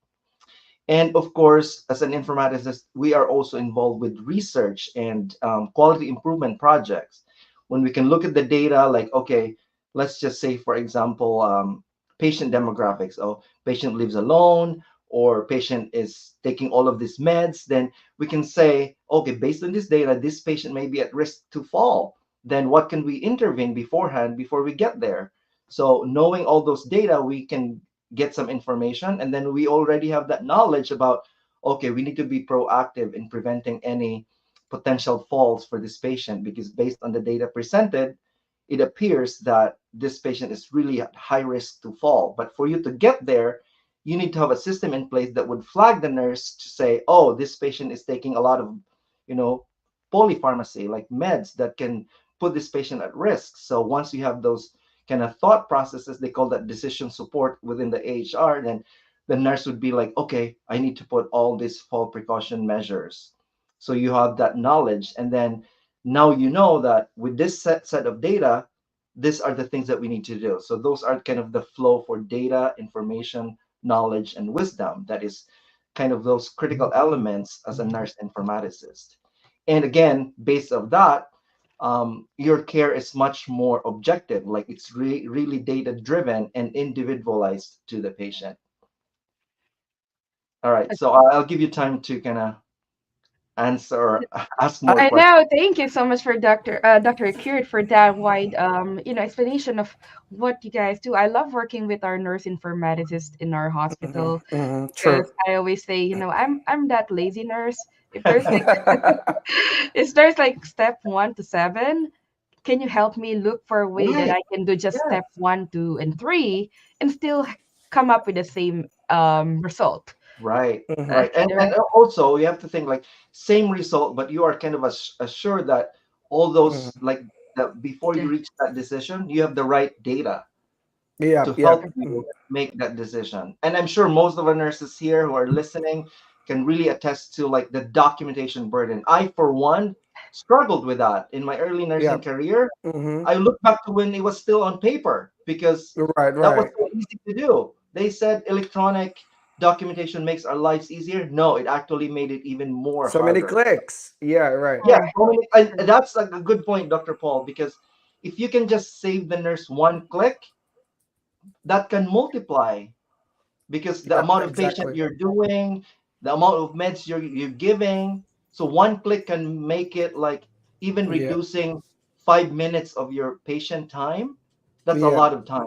C: And of course, as an informaticist, we are also involved with research and quality improvement projects. When we can look at the data, like, okay, let's just say, for example, patient demographics. Oh, patient lives alone, or patient is taking all of these meds. Then we can say, okay, based on this data, this patient may be at risk to fall. Then what can we intervene beforehand before we get there? So knowing all those data, we can get some information, and then we already have that knowledge about, okay, we need to be proactive in preventing any potential falls for this patient, because based on the data presented, it appears that this patient is really at high risk to fall. But for you to get there, you need to have a system in place that would flag the nurse to say, oh, this patient is taking a lot of, you know, polypharmacy, like meds that can put this patient at risk. So once you have those kind of thought processes, they call that decision support within the AHR, then the nurse would be like, okay, I need to put all these fall precaution measures. So you have that knowledge. And then now you know that with this set of data, these are the things that we need to do. So those are kind of the flow for data, information, knowledge, and wisdom. That is kind of those critical elements as a nurse informaticist. And again, based on that, your care is much more objective, like it's really data driven and individualized to the patient. All right, so I'll give you time to kind of answer or ask more
D: I
C: questions.
D: know. Thank you so much for Dr. Cured for that wide explanation of what you guys do. I love working with our nurse informaticists in our hospital
A: True.
D: because I always say, I'm that lazy nurse. If there's like if there's like step 1 to 7, can you help me look for a way that
C: Right.
D: I can do just
C: Yeah.
D: step 1, 2, and 3 and still come up with the same result,
C: Right.
A: Mhm.
C: Right. And also you have to think like same result, but you are kind of assured that all those
A: Mhm.
C: like that before you
D: Yeah.
C: reach that decision, you have the right data to
A: Yep.
C: help
A: Yep.
C: you make that decision. And I'm sure most of our nurses here who are listening can really attest to like the documentation burden. I, for one, struggled with that in my early nursing
A: Yep.
C: career.
A: Hmm.
C: I look back to when it was still on paper because
A: Right.
C: that was
A: Right.
C: so easy to do. They said electronic documentation makes our lives easier. No, it actually made it even more
A: So many
C: harder.
A: clicks. Yeah. Right.
C: Yeah,
D: Correct.
C: and that's like a good point, Dr. Paul, because if you can just save the nurse one click, that can multiply because the
A: Yep.
C: amount of patient
A: Exactly.
C: you're doing, the amount of meds you're giving. So one click can make it like even
A: Yeah.
C: reducing 5 minutes of your patient time. That's a
A: Yeah.
C: lot of time.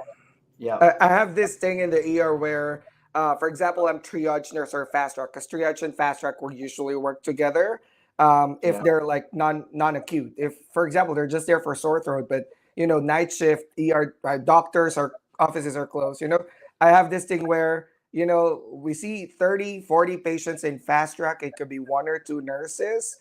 C: Yeah.
A: I have this thing in the ER where, for example, I'm triage nurse or fast track, because triage and fast track will usually work together. If
C: Yeah.
A: they're like non-acute, if for example they're just there for sore throat, but night shift ER doctors or offices are closed. I have this thing where we see 30, 40 patients in fast track. It could be one or two nurses.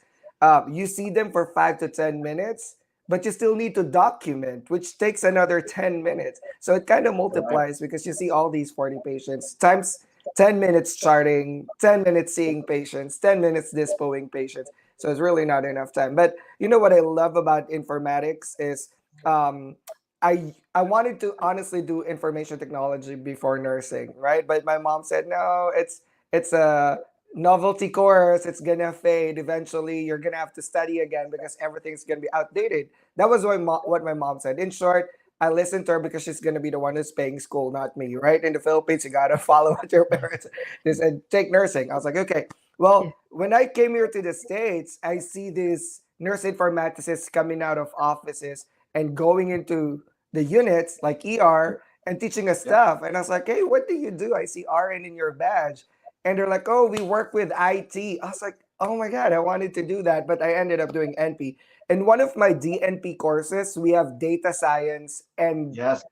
A: You see them for 5 to 10 minutes, but you still need to document, which takes another 10 minutes. So it kind of
C: Right.
A: multiplies because you see all these 40 patients times 10 minutes charting, 10 minutes seeing patients, 10 minutes dispoing patients. So it's really not enough time. But what I love about informatics is um, I wanted to honestly do information technology before nursing, right? But my mom said, no, it's a novelty course. It's gonna fade eventually. You're gonna have to study again because everything's gonna be outdated. That was what my mom said. In short, I listened to her because she's gonna be the one who's paying school, not me, right? In the Philippines, you gotta follow what your parents. They said take nursing. I was like, okay.
D: Yeah.
A: Well, when I came here to the States, I see these nurse informaticists coming out of offices and going into the units like ER and teaching us
C: Yep.
A: stuff. And I was like, hey, what do you do? I see RN in your badge. And they're like, oh, we work with IT. I was like, oh my God, I wanted to do that, but I ended up doing NP. In one of my DNP courses, we have data science and
C: Yes.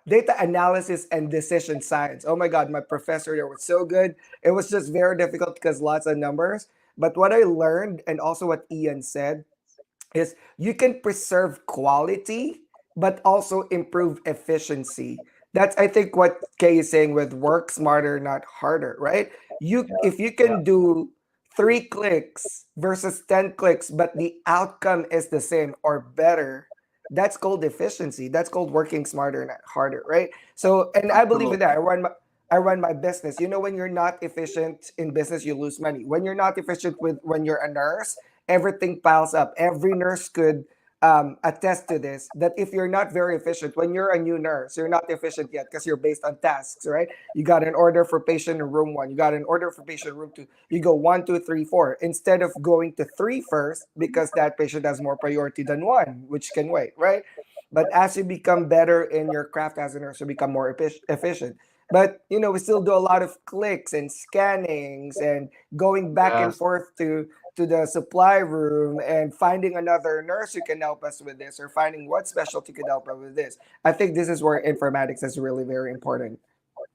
A: data analysis and decision science. Oh my God, my professor there was so good. It was just very difficult because lots of numbers. But what I learned, and also what Ian said, is you can preserve quality but also improve efficiency. That's I think what Kay is saying with work smarter, not harder, right? You
C: Yeah.
A: if you
C: Yeah.
A: can do 3 clicks versus 10 clicks, but the outcome is the same or better, that's called efficiency. That's called working smarter, not harder, right? So, and I believe in that.
C: Absolutely.
A: I run my business. When you're not efficient in business, you lose money. When you're not efficient when you're a nurse, everything piles up. Every nurse could attest to this, that if you're not very efficient, when you're a new nurse, you're not efficient yet because you're based on tasks, right? You got an order for patient in room one, you got an order for patient in room two. You go one, two, three, four, instead of going to three first because that patient has more priority than one, which can wait, right? But as you become better in your craft as a nurse, you become more efficient. But we still do a lot of clicks and scannings and going back and
C: Yes.
A: forth to the supply room and finding another nurse who can help us with this, or finding what specialty could help us with this. I think this is where informatics is really very important.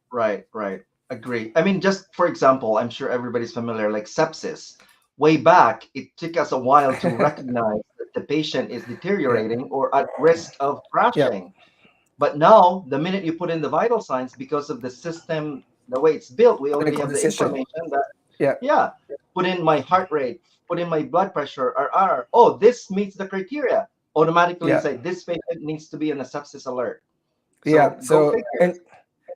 C: Right, right. Agree. I mean, just for example, I'm sure everybody's familiar, like sepsis. Way back, it took us a while to recognize that the patient is
A: Yeah.
C: deteriorating or at risk of
A: Yep.
C: crashing. But now, the minute you put in the vital signs, because of the system, the way it's built, we already
A: Clinical
C: have the
A: decision.
C: information that,
A: Yeah.
C: yeah, put in my heart rate, put in my blood pressure, or oh, this meets the criteria. Automatically
A: Yeah.
C: say this patient needs to be in a sepsis alert.
A: Yeah.
C: So go
A: So
C: figure.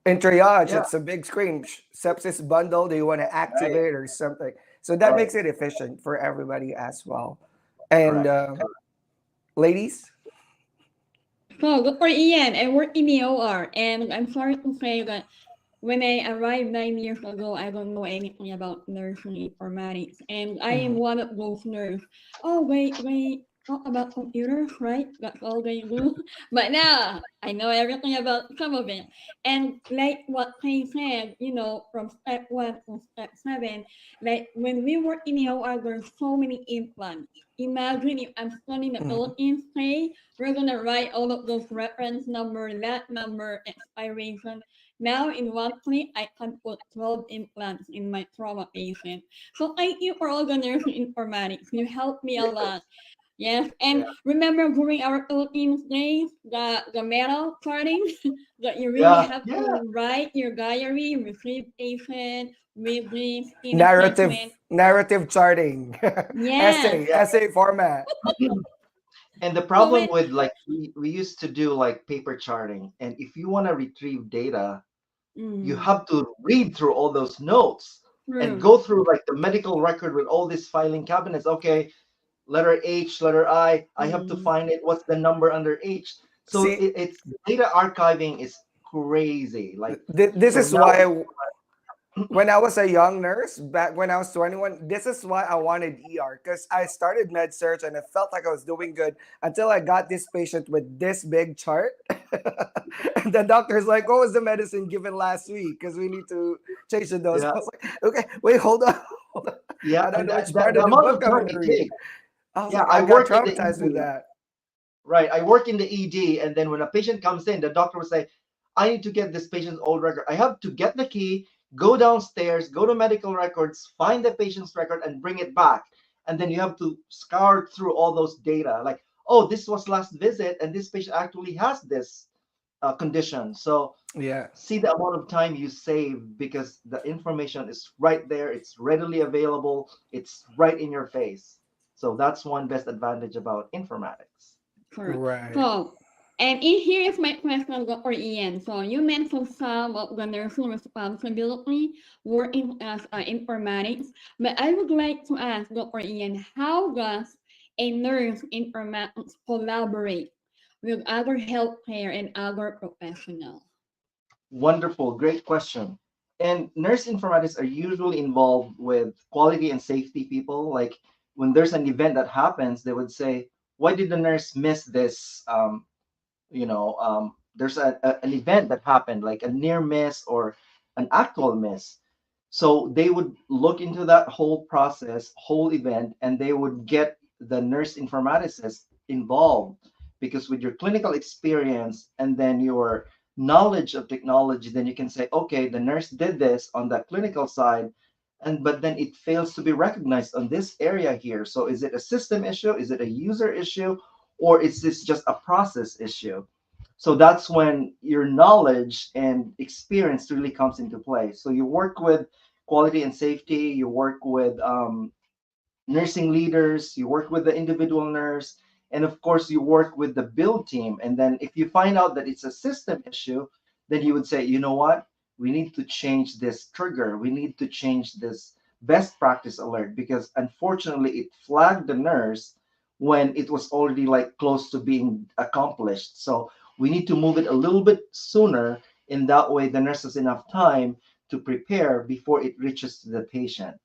A: in triage,
C: Yeah,
A: it's a big screen. Sepsis bundle. Do you want to
C: right,
A: activate or something? So that
C: right,
A: makes it efficient for everybody as well. And
C: correct.
A: ladies,
B: So, good for Ian. I work in the OR, and I'm sorry to say that when I arrived 9 years ago, I don't know anything about nursing informatics, and I am
A: Mhm.
B: one of those nurses. Oh, they talk about computers, right? That's all they do. But now I know everything about some of it. And like what they said, from step one to step seven, like when we work in the OR, there's so many implants. Imagine if I'm studying the
A: Mhm.
B: Philippines, say, we're gonna write all of those reference number, that number, expiration. Now in one click, I can put 12 implants in my trauma patient. So thank you for all the nursing informatics. You helped me a lot. Yes,
C: Yeah,
B: and remember during our Philippines days, the metal charting, that you really
C: yeah,
B: have
C: yeah.
B: to write your diary, retrieve patient, visits, in
A: narrative
B: assessment.
A: narrative charting,
B: Yes.
A: essay format.
C: And the
B: So
C: problem
B: when
C: with like we used to do like paper charting, and if you want to retrieve data, you
B: mm,
C: have to read through all those notes and
B: true.
C: go through like the medical record with all these filing cabinets. Okay, letter H, letter I have to
B: Mm,
C: find it. What's the number under H? So
A: See,
C: it's data archiving is crazy. Like
A: this
C: so
A: is
C: now with
A: why when I was a young nurse, back when I was 21, this is why I wanted ER, because I started med search and I felt like I was doing good until I got this patient with this big chart. And the doctor's like, "What was the medicine given last week? Because we need to change the dose."
C: yeah,
A: I was like, "Okay, wait, hold on. Hold on.
C: yeah,
A: I don't
C: and
A: know which
C: that
A: part
C: the
A: of the
C: amount
A: book
C: of
A: I'm
C: time
A: going to
C: it
A: read."
C: takes.
A: I was
C: Yeah,
A: like, I
C: I
A: got
C: work in the
A: traumatized with
C: ED.
A: that.
C: Right. I work in the ED, and then when a patient comes in, the doctor will say, I need to get this patient's old record. I have to get the key, go downstairs, go to medical records, find the patient's record, and bring it back. And then you have to scour through all those data. Like, oh, this was last visit, and this patient actually has this condition. So
A: Yeah.
C: see the amount of time you save because the information is right there, it's readily available, it's right in your face. So that's one best advantage about informatics.
B: correct.
A: Right.
B: So, and here is my question for Ian. So you mentioned some of the nursing responsibility working as informatics, but I would like to ask Dr. Ian, how does a nurse informatics collaborate with other healthcare and other professionals?
C: Wonderful, great question. And nurse informatics are usually involved with quality and safety people. Like when there's an event that happens, they would say, "Why did the nurse miss this?" There's an event that happened, like a near miss or an actual miss. So they would look into that whole process, whole event, and they would get the nurse informaticist involved because with your clinical experience and then your knowledge of technology, then you can say, okay, the nurse did this on the clinical side, and but then it fails to be recognized on this area here. So is it a system issue? Is it a user issue? Or is this just a process issue? So that's when your knowledge and experience really comes into play. So you work with quality and safety, you work with nursing leaders, you work with the individual nurse, and of course, you work with the build team. And then if you find out that it's a system issue, then you would say, you know what? we need to change this trigger. We need to change this best practice alert because unfortunately it flagged the nurse when it was already like close to being accomplished. So we need to move it a little bit sooner. In that way, the nurse has enough time to prepare before it reaches to the patient.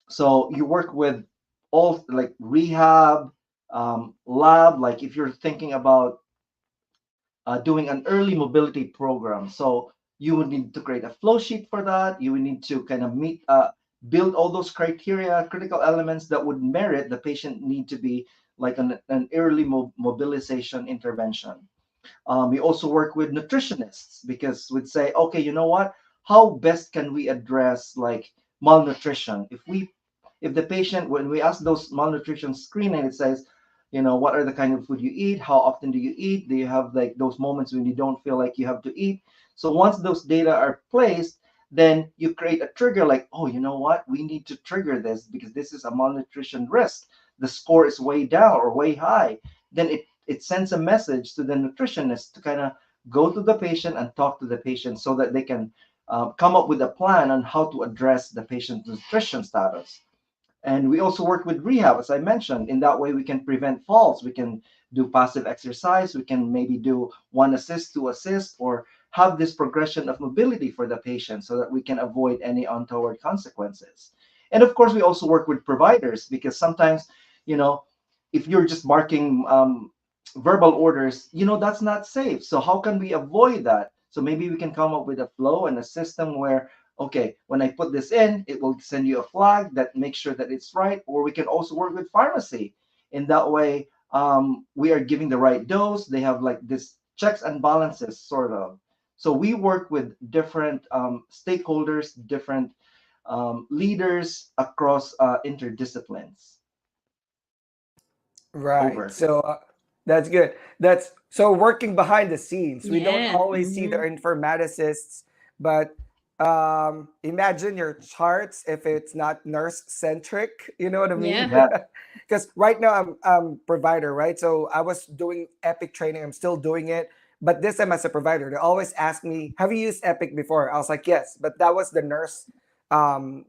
C: So you work with all like rehab, lab, like if you're thinking about doing an early mobility program. So you would need to create a flow sheet for that. You would need to kind of build all those criteria, critical elements that would merit the patient need to be like an early mobilization intervention. We also work with nutritionists because we'd say, okay, you know what? How best can we address like malnutrition? If the patient, when we ask those malnutrition screening, it says, what are the kind of food you eat? How often do you eat? Do you have like those moments when you don't feel like you have to eat? So once those data are placed, then you create a trigger like, oh, you know what? We need to trigger this because this is a malnutrition risk. The score is way down or way high. Then it sends a message to the nutritionist to kind of go to the patient and talk to the patient so that they can come up with a plan on how to address the patient's nutrition status. And we also work with rehab, as I mentioned. In that way, we can prevent falls. We can do passive exercise. We can maybe do one assist, two assist, or have this progression of mobility for the patient so that we can avoid any untoward consequences. And of course, we also work with providers because sometimes, you know, if you're just marking verbal orders, that's not safe. So how can we avoid that? So maybe we can come up with a flow and a system where, okay, when I put this in, it will send you a flag that makes sure that it's right. Or we can also work with pharmacy. In that way, we are giving the right dose. They have like this checks and balances, sort of. So we work with different stakeholders, different leaders across interdisciplines.
A: Right.
C: Over.
A: So that's good. That's so working behind the scenes. We don't
B: Yes.
A: always see the informaticists, but imagine your charts if it's not nurse centric. You know what I mean?
B: Yeah.
C: Yeah.
A: Because right now I'm provider, right? So I was doing Epic training. I'm still doing it, but this time as a provider, they always ask me, "Have you used Epic before?" I was like, "Yes," but that was the nurse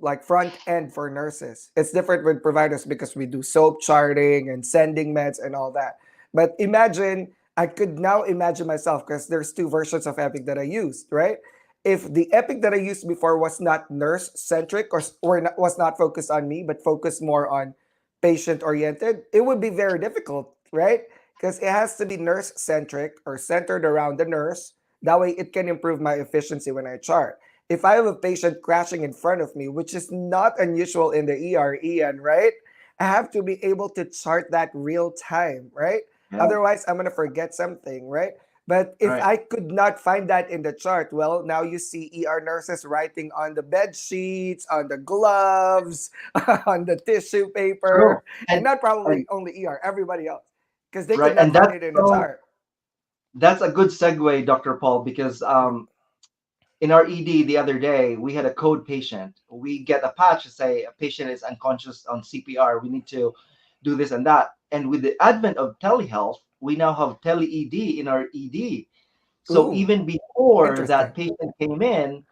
A: like front end for nurses. It's different with providers because we do soap charting and sending meds and all that. But imagine, I could now imagine myself because there's two versions of Epic that I used, right? If the Epic that I used before was not nurse centric was not focused on me, but focused more on patient oriented, it would be very difficult, right? Because it has to be nurse centric or centered around the nurse. That way it can improve my efficiency when I chart. If I have a patient crashing in front of me, which is not unusual in the ER, Ian, right? I have to be able to chart that real time, right?
C: Yeah.
A: Otherwise, I'm going to forget something, right? But if
C: Right.
A: I could not find that in the chart, well, now you see ER nurses writing on the bed sheets, on the gloves, on the tissue
C: True.
A: paper, and
C: And
A: not probably
C: and
A: only ER, everybody else, because they could
C: right.
A: not
C: And
A: find it in the chart.
C: that's a good segue, Dr. Paul, because in our ED the other day, we had a code patient. We get a patch to say a patient is unconscious on CPR. We need to do this and that. And with the advent of telehealth, we now have tele ED in our ED. So
A: Ooh,
C: even before that
A: interesting.
C: patient came in,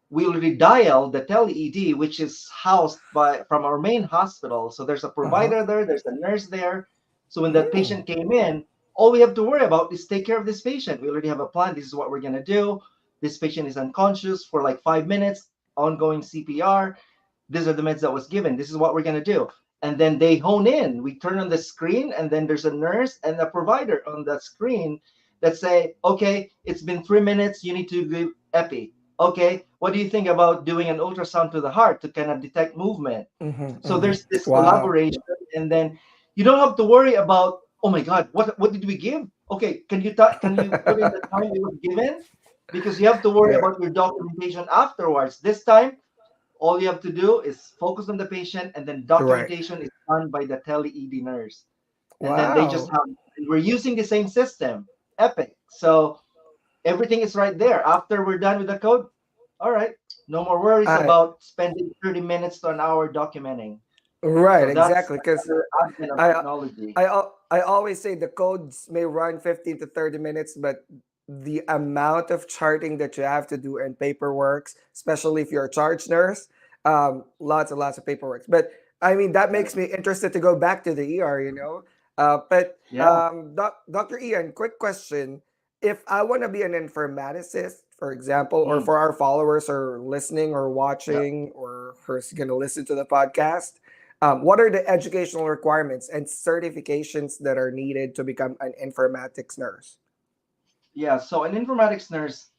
C: we already dialed the tele ED, which is housed by from our main hospital. So there's a
A: Uh huh.
C: provider there, there's a nurse there. So when that
A: Mm.
C: patient came in, all we have to worry about is take care of this patient. We already have a plan. This is what we're gonna do. This patient is unconscious for like 5 minutes, ongoing CPR. These are the meds that was given. This is what we're gonna do. And then they hone in. We turn on the screen, and then there's a nurse and a provider on that screen that say, okay, it's been 3 minutes. You need to give epi. Okay, what do you think about doing an ultrasound to the heart to kind of detect movement?
A: Mm-hmm,
C: So
A: mm-hmm.
C: there's this
A: Wow.
C: collaboration, and then you don't have to worry about, oh my God, what did we give? Okay, can you put in the time it was given? Because you have to worry
A: Yeah.
C: about your documentation afterwards. This time, all you have to do is focus on the patient, and then
A: Right.
C: documentation is done by the tele ED nurse. And then they just
A: Wow.
C: have, we're using the same system, Epic. So everything is right there. After we're done with the code, all right, no more worries
A: I
C: about spending 30 minutes to an hour documenting.
A: right,
C: So that's
A: exactly. Because
C: another advent of
A: I
C: technology.
A: I always say the codes may run 15 to 30 minutes, but the amount of charting that you have to do and paperwork, especially if you're a charge nurse, lots and lots of paperwork. But I mean, that
C: Right.
A: makes me interested to go back to the ER, you know. But
C: Yeah.
A: Dr. Ian, quick question. If I want to be an informaticist, for example, or
C: Mm.
A: for our followers who are listening or
C: Yeah.
A: watching or who's going to listen to the podcast, what are the educational requirements and certifications that are needed to become an informatics nurse?
C: Yeah. So an informatics nurse,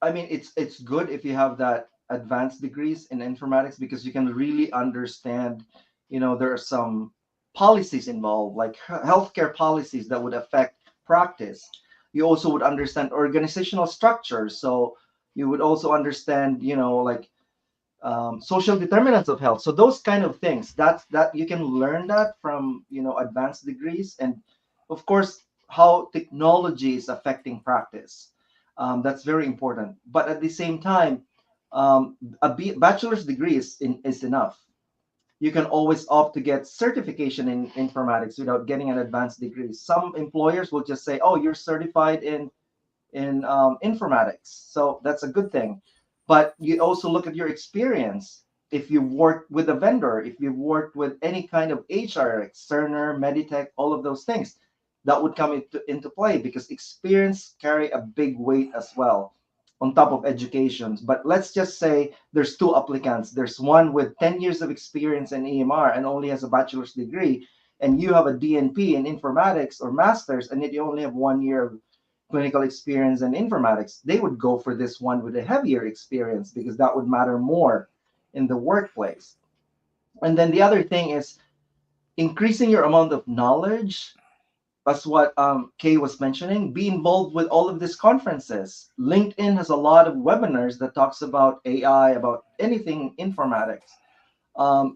C: I mean, it's good if you have that advanced degrees in informatics because you can really understand, there are some policies involved, like healthcare policies that would affect practice. You also would understand organizational structures. So you would also understand, like social determinants of health. So those kind of things, that you can learn that from advanced degrees, and of course how technology is affecting practice. That's very important. But at the same time, bachelor's degree is enough. You can always opt to get certification in informatics without getting an advanced degree. Some employers will just say, "Oh, you're certified in informatics," so that's a good thing. But you also look at your experience. If you worked with a vendor, if you've worked with any kind of HR, Cerner, Meditech, all of those things, that would come into play because experience carry a big weight as well on top of education. But let's just say there's two applicants. There's one with 10 years of experience in EMR and only has a bachelor's degree, and you have a DNP in informatics or master's, and yet you only have 1 year of clinical experience in informatics. They would go for this one with a heavier experience because that would matter more in the workplace. And then the other thing is increasing your amount of knowledge. That's what Kay was mentioning. Be involved with all of these conferences. LinkedIn has a lot of webinars that talks about AI, about anything informatics.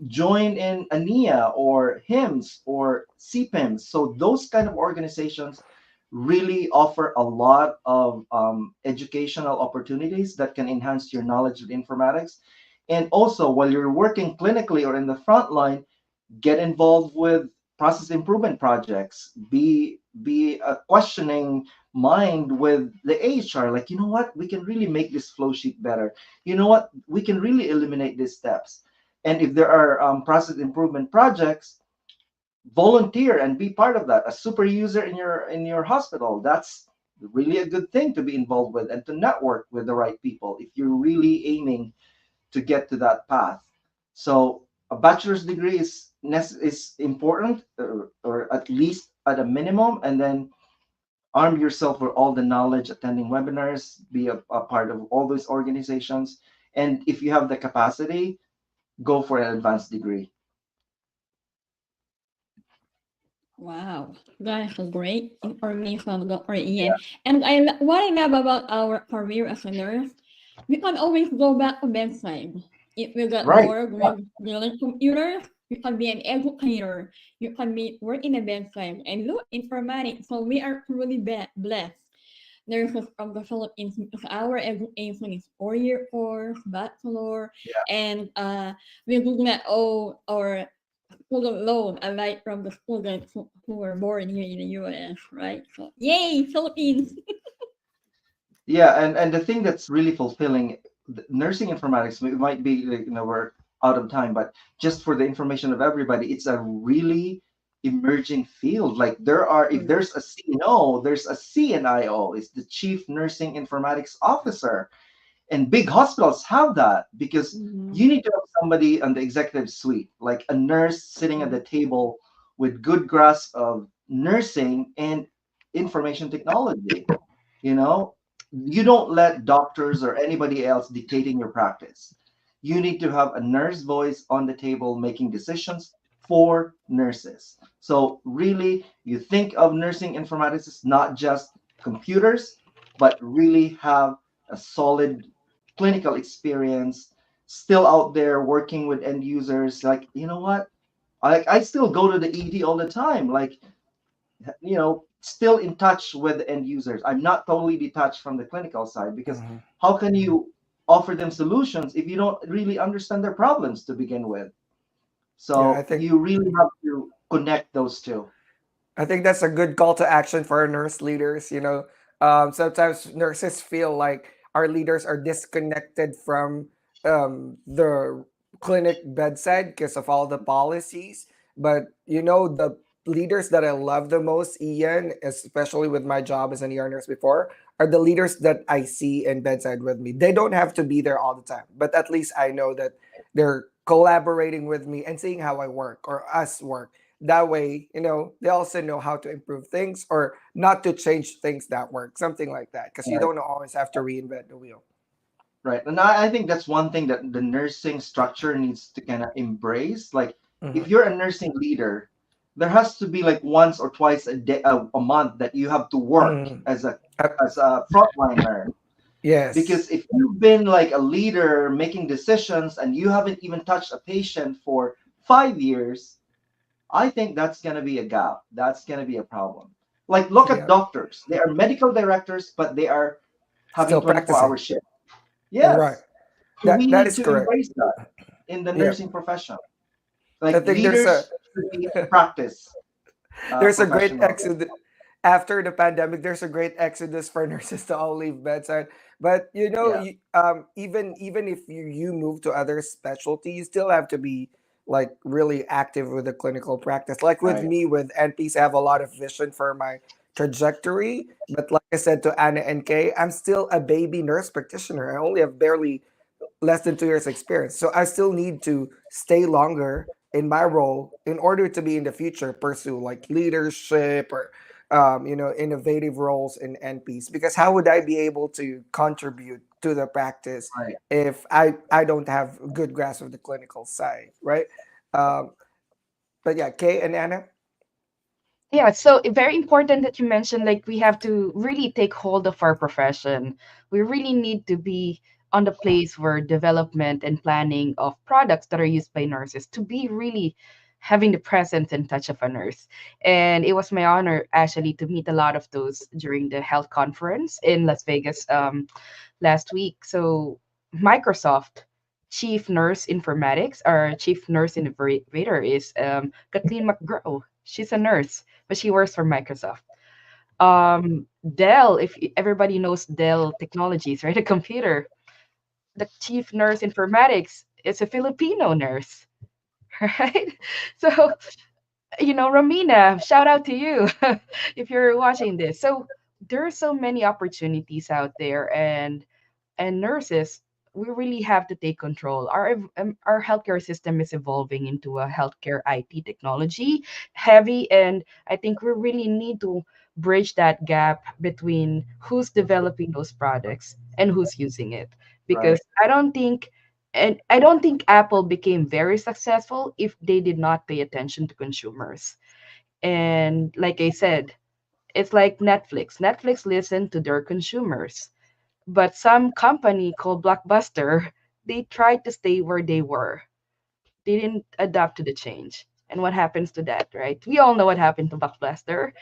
C: Join in ANIA or HIMSS or CPIMS. So those kind of organizations really offer a lot of educational opportunities that can enhance your knowledge of informatics. And also, while you're working clinically or in the front line, get involved with process improvement projects. Be a questioning mind with the HR. Like, you know what, we can really make this flow sheet better. You know what, we can really eliminate these steps. And if there are process improvement projects, volunteer and be part of that. A super user in your hospital, that's really a good thing to be involved with and to network with the right people if you're really aiming to get to that path. So a bachelor's degree is important, or at least at a minimum, and then arm yourself with all the knowledge, attending webinars, be a part of all those organizations, and if you have the capacity, go for an advanced degree.
B: Wow, that's a great information, Dr. Ian. And what I love about our career as a nurse, we can always go back to bedside. If we got
C: Right.
B: bored with dealing computers, you can be an educator. You can be work in a bedside and look informatics. So we are truly blessed. Nurses from the Philippines because our education is 4 year course, bachelor, and we do not owe our student loan unlike from the students who were born here in the US, right? So yay, Philippines!
C: Yeah, and the thing that's really fulfilling, nursing informatics, it might be like, we're out of time, but just for the information of everybody, it's a really emerging field. Like if there's a CNO, there's a CNIO, it's the Chief Nursing Informatics Officer. And big hospitals have that because
B: Mhm.
C: you need to have somebody on the executive suite, like a nurse sitting at the table with good grasp of nursing and information technology. You know, you don't let doctors or anybody else dictating your practice. You need to have a nurse voice on the table making decisions for nurses. So really, you think of nursing informatics as not just computers, but really have a solid clinical experience, still out there working with end users. Like, you know what? I still go to the ED all the time. Like, still in touch with the end users. I'm not totally detached from the clinical side because
A: Mhm.
C: how can you offer them solutions if you don't really understand their problems to begin with?
A: Yeah,
C: So you really have to connect those two.
A: I think that's a good call to action for our nurse leaders. You know, Sometimes nurses feel like our leaders are disconnected from the clinic bedside because of all the policies. But the leaders that I love the most, Ian, especially with my job as an ER nurse before, are the leaders that I see in bedside with me. They don't have to be there all the time, but at least I know that they're collaborating with me and seeing how I work or us work. That way, they also know how to improve things or not to change things that work, something like that, because you
C: Right.
A: don't always have to reinvent the wheel.
C: Right. And I think that's one thing that the nursing structure needs to kind of embrace. Like, if
A: Hmm.
C: you're a nursing leader, there has to be like once or twice a day, a month that you have to work
A: Hmm.
C: as a frontliner.
A: Yes.
C: Because if you've been like a leader making decisions and you haven't even touched a patient for 5 years, I think that's gonna be a gap. That's gonna be a problem. Like, look at
A: Yeah.
C: doctors. They are medical directors, but they are having
A: Still
C: 24-hour
A: practicing.
C: shift.
A: Right.
C: Yes. So we
A: That
C: need
A: is
C: to
A: correct.
C: embrace that in the
A: Yeah.
C: nursing profession.
A: I
C: Like,
A: think there's a
C: leaders should be practice
A: there's a great
C: professionals.
A: exodus after the pandemic. There's a great exodus for nurses to all leave bedside. But
C: Yeah,
A: even if you move to other specialty, you still have to be like really active with the clinical practice. Like with
C: right.
A: me with NPs, I have a lot of vision for my trajectory. But like I said to Anna and Kay, I'm still a baby nurse practitioner. I only have barely less than 2 years experience. So I still need to stay longer in my role in order to be in the future pursue like leadership or innovative roles in NPs. Because how would I be able to contribute to the practice
C: Right.
A: if I don't have a good grasp of the clinical side, right? Um, but yeah, Kay and Anna.
D: Yeah, so very important that you mentioned, like, we have to really take hold of our profession. We really need to be on the place where development and planning of products that are used by nurses to be really having the presence and touch of a nurse. And it was my honor actually to meet a lot of those during the health conference in Las Vegas last week. So Microsoft Chief Nurse Informatics, our Chief Nurse Innovator is Kathleen McGraw. She's a nurse, but she works for Microsoft. Dell, if everybody knows Dell Technologies, right? A computer. The Chief Nurse Informatics is a Filipino nurse, right? So, Romina, shout out to you if you're watching this. So there are so many opportunities out there, and nurses, we really have to take control. Our healthcare system is evolving into a healthcare IT technology heavy, and I think we really need to bridge that gap between who's developing those products and who's using it. Because
C: Right.
D: I don't think Apple became very successful if they did not pay attention to consumers. And like I said, it's like Netflix. Netflix listened to their consumers, but some company called Blockbuster, they tried to stay where they were. They didn't adapt to the change. And what happens to that, right? We all know what happened to Blockbuster.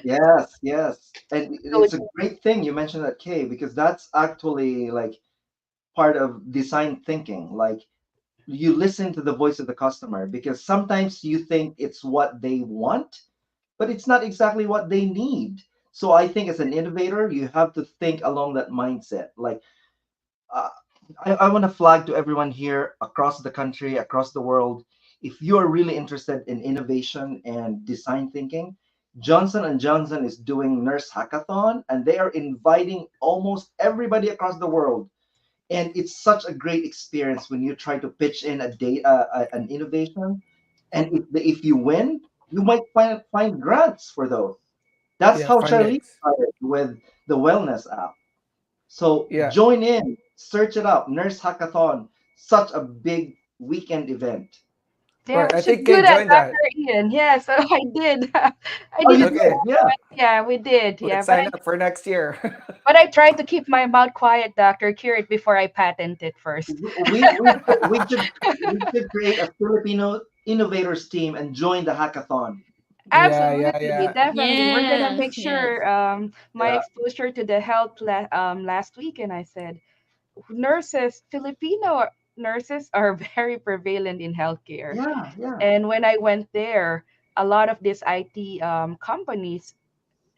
C: Yes, yes. And
D: So
C: it's a great thing you mentioned that, Kay, because that's actually like part of design thinking. Like, you listen to the voice of the customer because sometimes you think it's what they want, but it's not exactly what they need. So I think as an innovator, you have to think along that mindset. Like, uh, I want to flag to everyone here across the country, across the world, if you are really interested in innovation and design thinking, Johnson and Johnson is doing Nurse Hackathon, and they are inviting almost everybody across the world. And it's such a great experience when you try to pitch in a data, an innovation, and if you win, you might find grants for those. That's
A: Yeah,
C: how Charlene
A: fundings.
C: started with the wellness app. So
A: Yeah.
C: join in, search it up, Nurse Hackathon, such a big weekend event.
D: yeah,
A: Right.
D: we
A: I
D: should
A: think
D: do
A: Kay
D: that,
A: joined that.
D: Dr. Ian. Yeah, so I did. I
C: Oh, you
D: didn't know
A: Okay.
C: did? Yeah.
D: that. Yeah, we did. Yeah,
A: Let's
D: but
A: sign
D: I
A: up for next year.
D: but I tried to keep my mouth quiet, Dr. Cure it before I patent it first.
C: We should create a Filipino innovators team and join the hackathon.
A: Yeah, yeah,
D: Absolutely,
A: yeah.
D: definitely. We're gonna make
B: Yes, yes.
D: sure. My
C: Yeah.
D: exposure to the health last weekend, I said Filipino nurses are very prevalent in healthcare.
C: Yeah. Yeah.
D: And when I went there, a lot of these IT companies,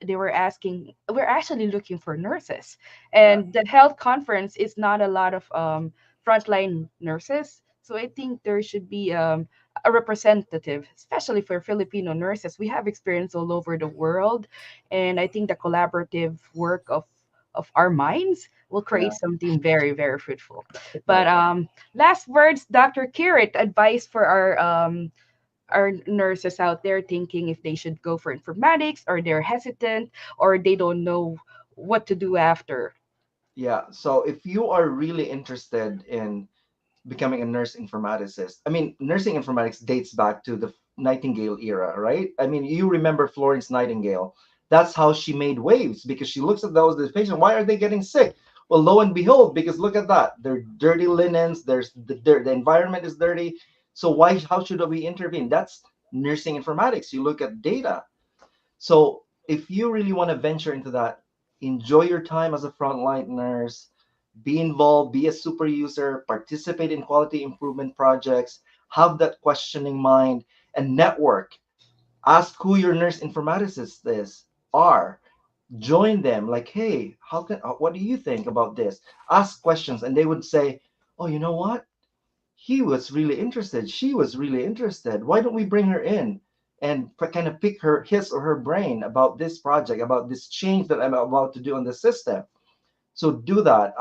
D: they were asking, we're actually looking for nurses,
A: Yeah.
D: and the health conference is not a lot of frontline nurses. So I think there should be a representative, especially for Filipino nurses. We have experience all over the world, and I think the collaborative work of our minds will
C: Yeah,
D: create something very, very fruitful. But
C: right.
D: last words, Dr. Kirit, advice for our nurses out there thinking if they should go for informatics, or they're hesitant, or they don't know what to do after.
C: Yeah. So if you are really interested in becoming a nurse informaticist, I mean, nursing informatics dates back to the Nightingale era, right? I mean, you remember Florence Nightingale. That's how she made waves because she looks at those patients. Why are they getting sick? Well, lo and behold, because look at that. They're dirty linens. There's the dirt. The environment is dirty. So why? How should we intervene? That's nursing informatics. You look at data. So if you really want to venture into that, enjoy your time as a frontline nurse, be involved, be a super user, participate in quality improvement projects, have that questioning mind, and network. Ask who your nurse informaticists are. Join them. Like, hey, what do you think about this? Ask questions, and they would say, oh, you know what? He was really interested. She was really interested. Why don't we bring her in and kind of pick his or her brain about this project, about this change that I'm about to do on the system? So do that.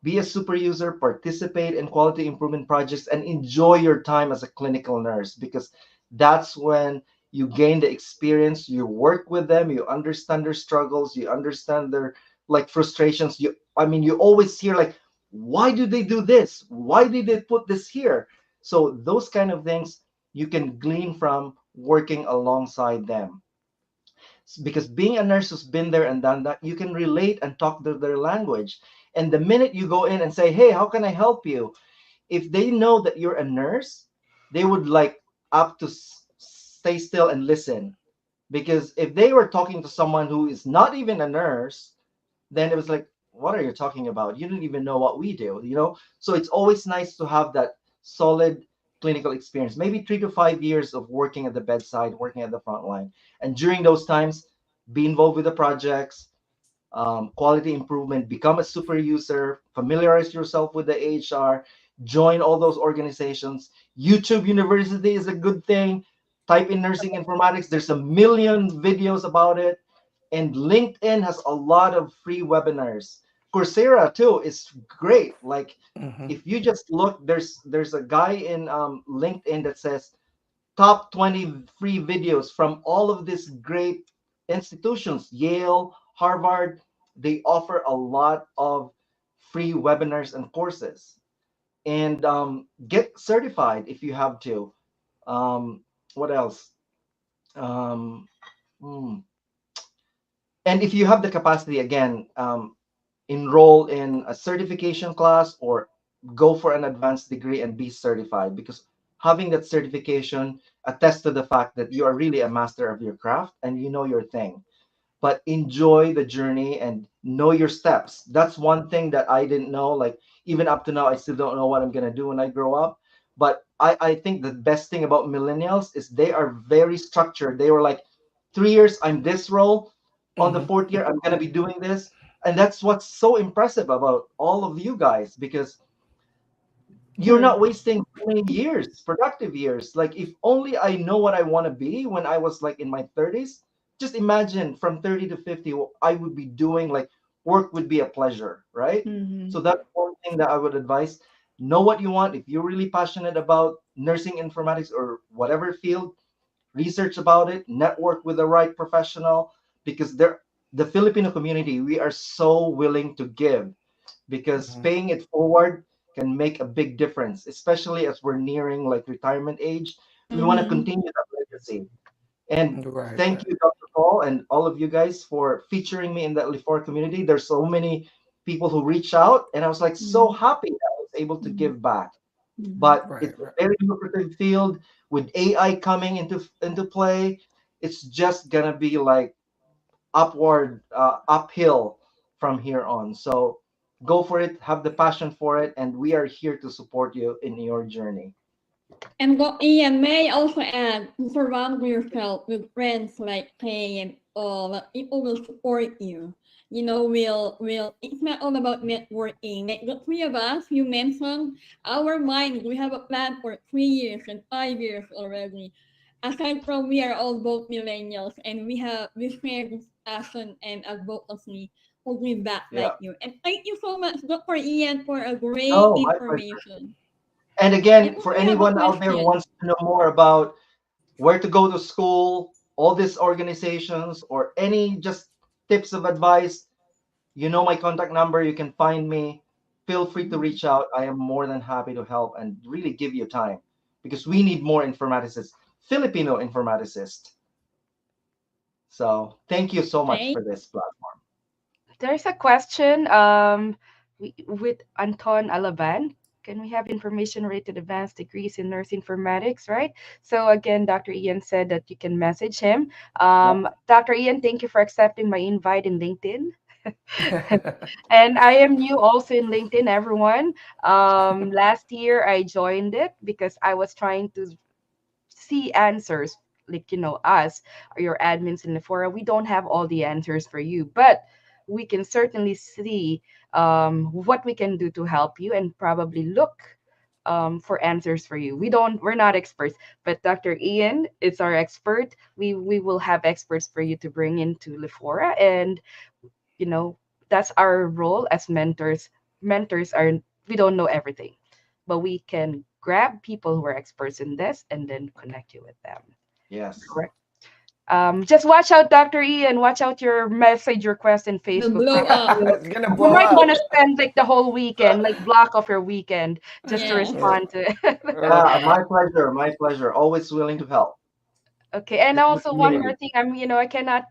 C: Be a super user, participate in quality improvement projects, and enjoy your time as a clinical nurse because that's when you gain the experience. You work with them, you understand their struggles, you understand their like frustrations. I mean, you always hear like, why do they do this? Why did they put this here? So those kind of things you can glean from working alongside them because being a nurse who's been there and done that, you can relate and talk their language. And the minute you go in and say, hey, how can I help you? If they know that you're a nurse, they would like up to stay still and listen. Because if they were talking to someone who is not even a nurse, then it was like, what are you talking about? You don't even know what we do, you know? So it's always nice to have that solid clinical experience, maybe 3 to 5 years of working at the bedside, working at the front line. And during those times, be involved with the projects, quality improvement, become a super user, familiarize yourself with the HR, join all those organizations. YouTube University is a good thing. Type in nursing informatics, there's a million videos about it. And LinkedIn has a lot of free webinars. Coursera too is great. Like
A: Mm-hmm.
C: if you just look, there's a guy in LinkedIn that says top 20 free videos from all of these great institutions, Yale, Harvard. They offer a lot of free webinars and courses. And get certified if you have to. What else? Um, hmm. And if you have the capacity, again, enroll in a certification class or go for an advanced degree and be certified because having that certification attests to the fact that you are really a master of your craft and you know your thing. But enjoy the journey and know your steps. That's one thing that I didn't know. Like even up to now, I still don't know what I'm gonna do when I grow up. But I think the best thing about millennials is they are very structured. They were like, 3 years, I'm this role. On the
A: Mm-hmm.
C: fourth year, I'm gonna be doing this. And that's what's so impressive about all of you guys because you're
B: Hmm.
C: not wasting so many years, productive years. Like if only I know what I want to be when I was like in my 30s, just imagine from 30 to 50 what I would be doing. Like work would be a pleasure, right?
B: Hmm.
C: So that's one thing that I would advise. Know what you want. If you're really passionate about nursing informatics or whatever field, research about it, network with the right professional because the Filipino community, we are so willing to give because
A: Mm-hmm.
C: paying it forward can make a big difference, especially as we're nearing like retirement age. We want to
B: Hmm.
C: continue that legacy. And
A: Right,
C: thank
A: right.
C: you, Dr. Paul, and all of you guys for featuring me in that Lifor community. There's so many people who reach out, and I was like so
B: Hmm.
C: happy that I was able to
B: Hmm.
C: give back.
B: Hmm.
C: But
A: Right,
C: it's a
A: right.
C: very lucrative field with AI coming into play. It's just gonna be like uphill from here on. So go for it, have the passion for it, and we are here to support you in your journey.
B: And go, Ian, may I also add, surround yourself with friends like Kay and all that people will support you. You know, it's not all about networking. Like the three of us, you mentioned, our minds, we have a plan for 3 years and 5 years already. Aside from we are all both millennials and we share this passion and advocacy for give back
C: Yeah.
B: like you. And thank you so much, Dr. Ian, for a great
C: Oh, my pleasure.
B: information.
C: And
B: And
C: again, for
B: we have a
C: anyone out there who
B: question.
C: wants to know more about where to go to school, all these organizations, or any just tips of advice, you know my contact number. You can find me. Feel free to reach out. I am more than happy to help and really give you time because we need more informaticists, Filipino informaticists. So thank you so much
B: Thank
C: for this platform.
D: There's a question with Anton Alaban. Can we have information related to advanced degrees in nursing informatics, right? So again, Dr. Ian said that you can message him.
C: Yep.
D: Dr. Ian, thank you for accepting my invite in LinkedIn. And I am new also in LinkedIn, everyone. Last year I joined it because I was trying to see answers, like us or your admins in the forum. We don't have all the answers for you, but we can certainly see what we can do to help you and probably look for answers for you. We're not experts, but Dr. Ian is our expert. We will have experts for you to bring into Lefora, and you know that's our role as mentors. Mentors are, we don't know everything, but we can grab people who are experts in this and then connect you with them.
C: Yes.
D: Correct. Just watch out, Dr. Ian. Watch out your message request in
B: the
D: Facebook,
B: blow
D: because
B: up.
A: It's gonna
D: you
A: blow
D: might want to
A: up.
D: spend like the whole weekend, like block off your weekend just to
B: Yeah.
D: respond to it.
C: Yeah,
A: Right.
C: my pleasure. My pleasure. Always willing to help.
D: Okay, and
C: This is a
D: also one more
C: community.
D: thing.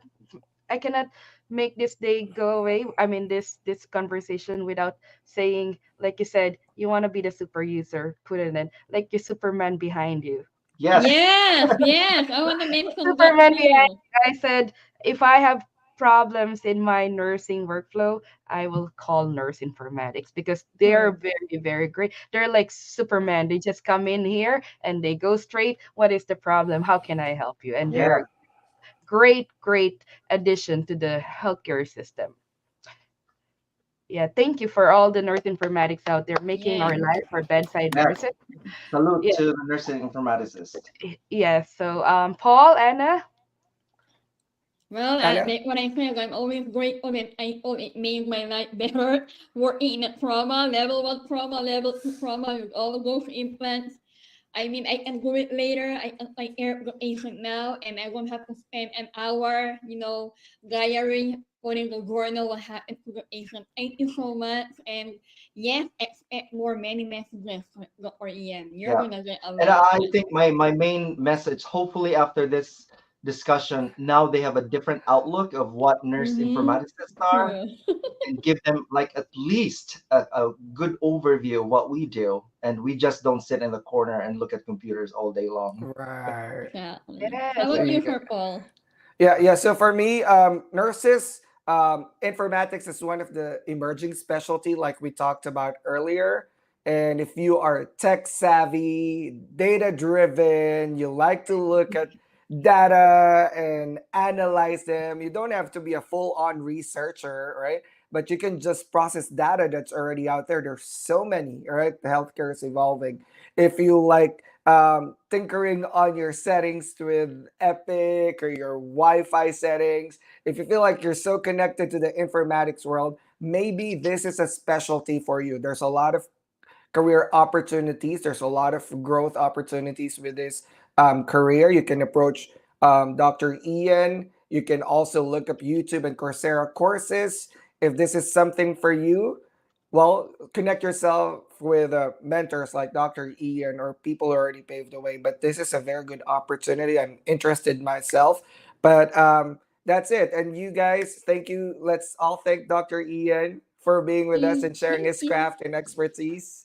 D: I cannot make this day go away. I mean, this conversation without saying, like you said, you want to be the super user, put it in, like your Superman behind you.
C: Yes.
B: Yes, yes. I want to mention that
D: Superman behind
B: too.
D: you. I said, if I have problems in my nursing workflow, I will call Nurse Informatics because they're
B: Correct.
D: very, very great. They're like Superman. They just come in here and they go straight. What is the problem? How can I help you? And
C: Yeah.
D: they're great, great addition to the healthcare system. Yeah, thank you for all the nurse informatics out there making our
B: Yes.
D: life for bedside
C: Yes.
D: nurses.
C: Salute
D: Yeah,
C: to the nursing informaticist.
D: yeah. So, Paul, Anna,
B: Well,
A: Anna?
B: like what I said, I'm always grateful and thankful. It made my life better. Working in a trauma, level 1 trauma, level 2 trauma with all of those implants. I mean, I can do it later. I can take care of the patient now, and I won't have to spend an hour, diary, putting the journal what happened to the patient. Thank you so much. And yes, expect more many messages from Dr. Ian. You're
C: Yeah.
B: gonna get a
C: And
B: lot of
C: I
B: them.
C: think my main message, hopefully after this discussion, now they have a different outlook of what nurse
B: Mm-hmm.
C: informaticists are
B: True.
C: and give them like at least a good overview of what we do. And we just don't sit in the corner and look at computers all day long.
A: Right.
B: Exactly. How
D: yes,
B: about you,
A: Yeah.
B: Sir Paul?
A: Yeah. So for me, nurses, informatics is one of the emerging specialty, like we talked about earlier. And if you are tech savvy, data driven, you like to look at data and analyze them, you don't have to be a full on researcher, right? But you can just process data that's already out there. There's so many, right? The healthcare is evolving. If you like tinkering on your settings with Epic or your Wi-Fi settings, if you feel like you're so connected to the informatics world, maybe this is a specialty for you. There's a lot of career opportunities. There's a lot of growth opportunities with this career. You can approach Dr. Ian. You can also look up YouTube and Coursera courses. If this is something for you, well, connect yourself with mentors like Dr. Ian or people who already paved the way. But this is a very good opportunity. I'm interested myself. But that's it. And you guys, thank you. Let's all thank Dr. Ian for being with us and sharing
B: Thank
A: his
B: you.
A: craft and expertise.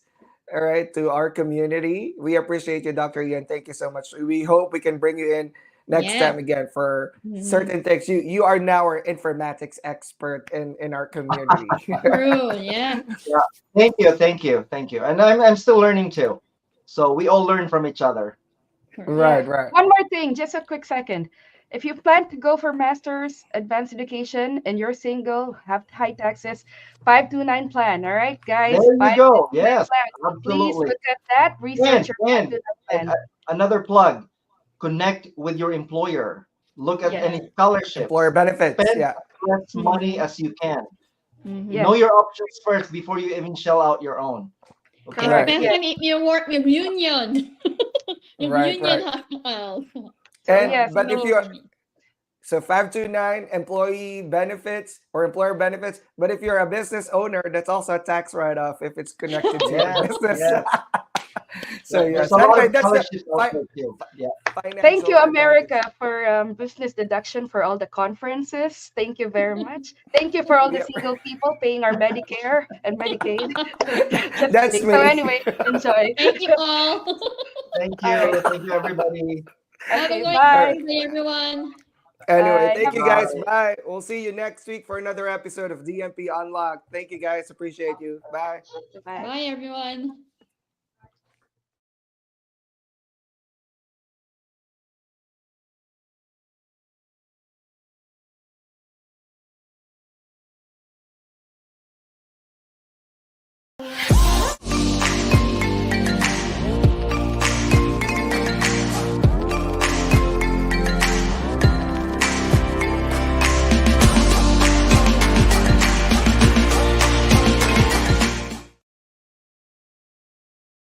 A: All right, to our community. We appreciate you, Dr. Ian. Thank you so much. We hope we can bring you in next
B: Yeah.
A: time again for
B: Mhm.
A: certain things. You are now our informatics expert in our community.
B: True. Yeah.
C: Yeah. Thank you. Thank you. Thank you. And I'm still learning too. So we all learn from each other.
A: Right,
D: Yeah.
A: right.
D: One more thing, just a quick second. If you plan to go for master's, advanced education, and you're single, have high taxes, 529 plan. All right,
C: There
D: guys,
C: you go.
D: 529
C: Yes,
D: plan. Please
C: absolutely.
D: look at that. Research your
C: And
D: 529 plan.
C: another plug, connect with your employer. Look at
D: Yes,
C: any
A: Employer
C: scholarships.
A: benefits.
C: Spend
A: Yeah.
C: as less money
B: Mhm.
C: as you can.
B: Mhm.
C: Know
D: yes,
C: your options first before you even shell out your own. Okay?
A: Right.
D: correct. Yes.
B: Especially if you work with union. If
A: Right,
B: union
A: right.
B: has to help.
D: So
A: And
D: yes,
A: but if
B: No
A: you're
B: money.
A: so 529 employee benefits or employer benefits, but if you're a business owner, that's also a tax write-off if it's connected to your
C: Yes,
A: business.
C: yes.
A: So
C: There's
A: yes.
C: a lot
A: Anyway,
C: of
A: that's the
C: scholarships out there too. Yeah.
D: thank
A: financial
D: you,
A: advantage.
D: America, for business deduction for all the conferences. Thank you very much. Thank you for all the
A: Yep.
D: single people paying our Medicare and Medicaid. Just
A: That's
D: kidding. So
A: me.
D: anyway, enjoy.
B: Thank you all.
C: Thank
D: All right.
C: you. Thank you, everybody.
B: Have a
D: Okay.
B: great
A: All
D: Bye.
A: right.
B: day, everyone.
A: Anyway,
D: Bye.
A: thank
D: Have
A: you
D: a good
A: guys.
C: Bye.
A: Bye. We'll see you next week for another episode of DMP Unlocked. Thank you guys. Appreciate you. Bye.
D: bye.
B: Bye, everyone.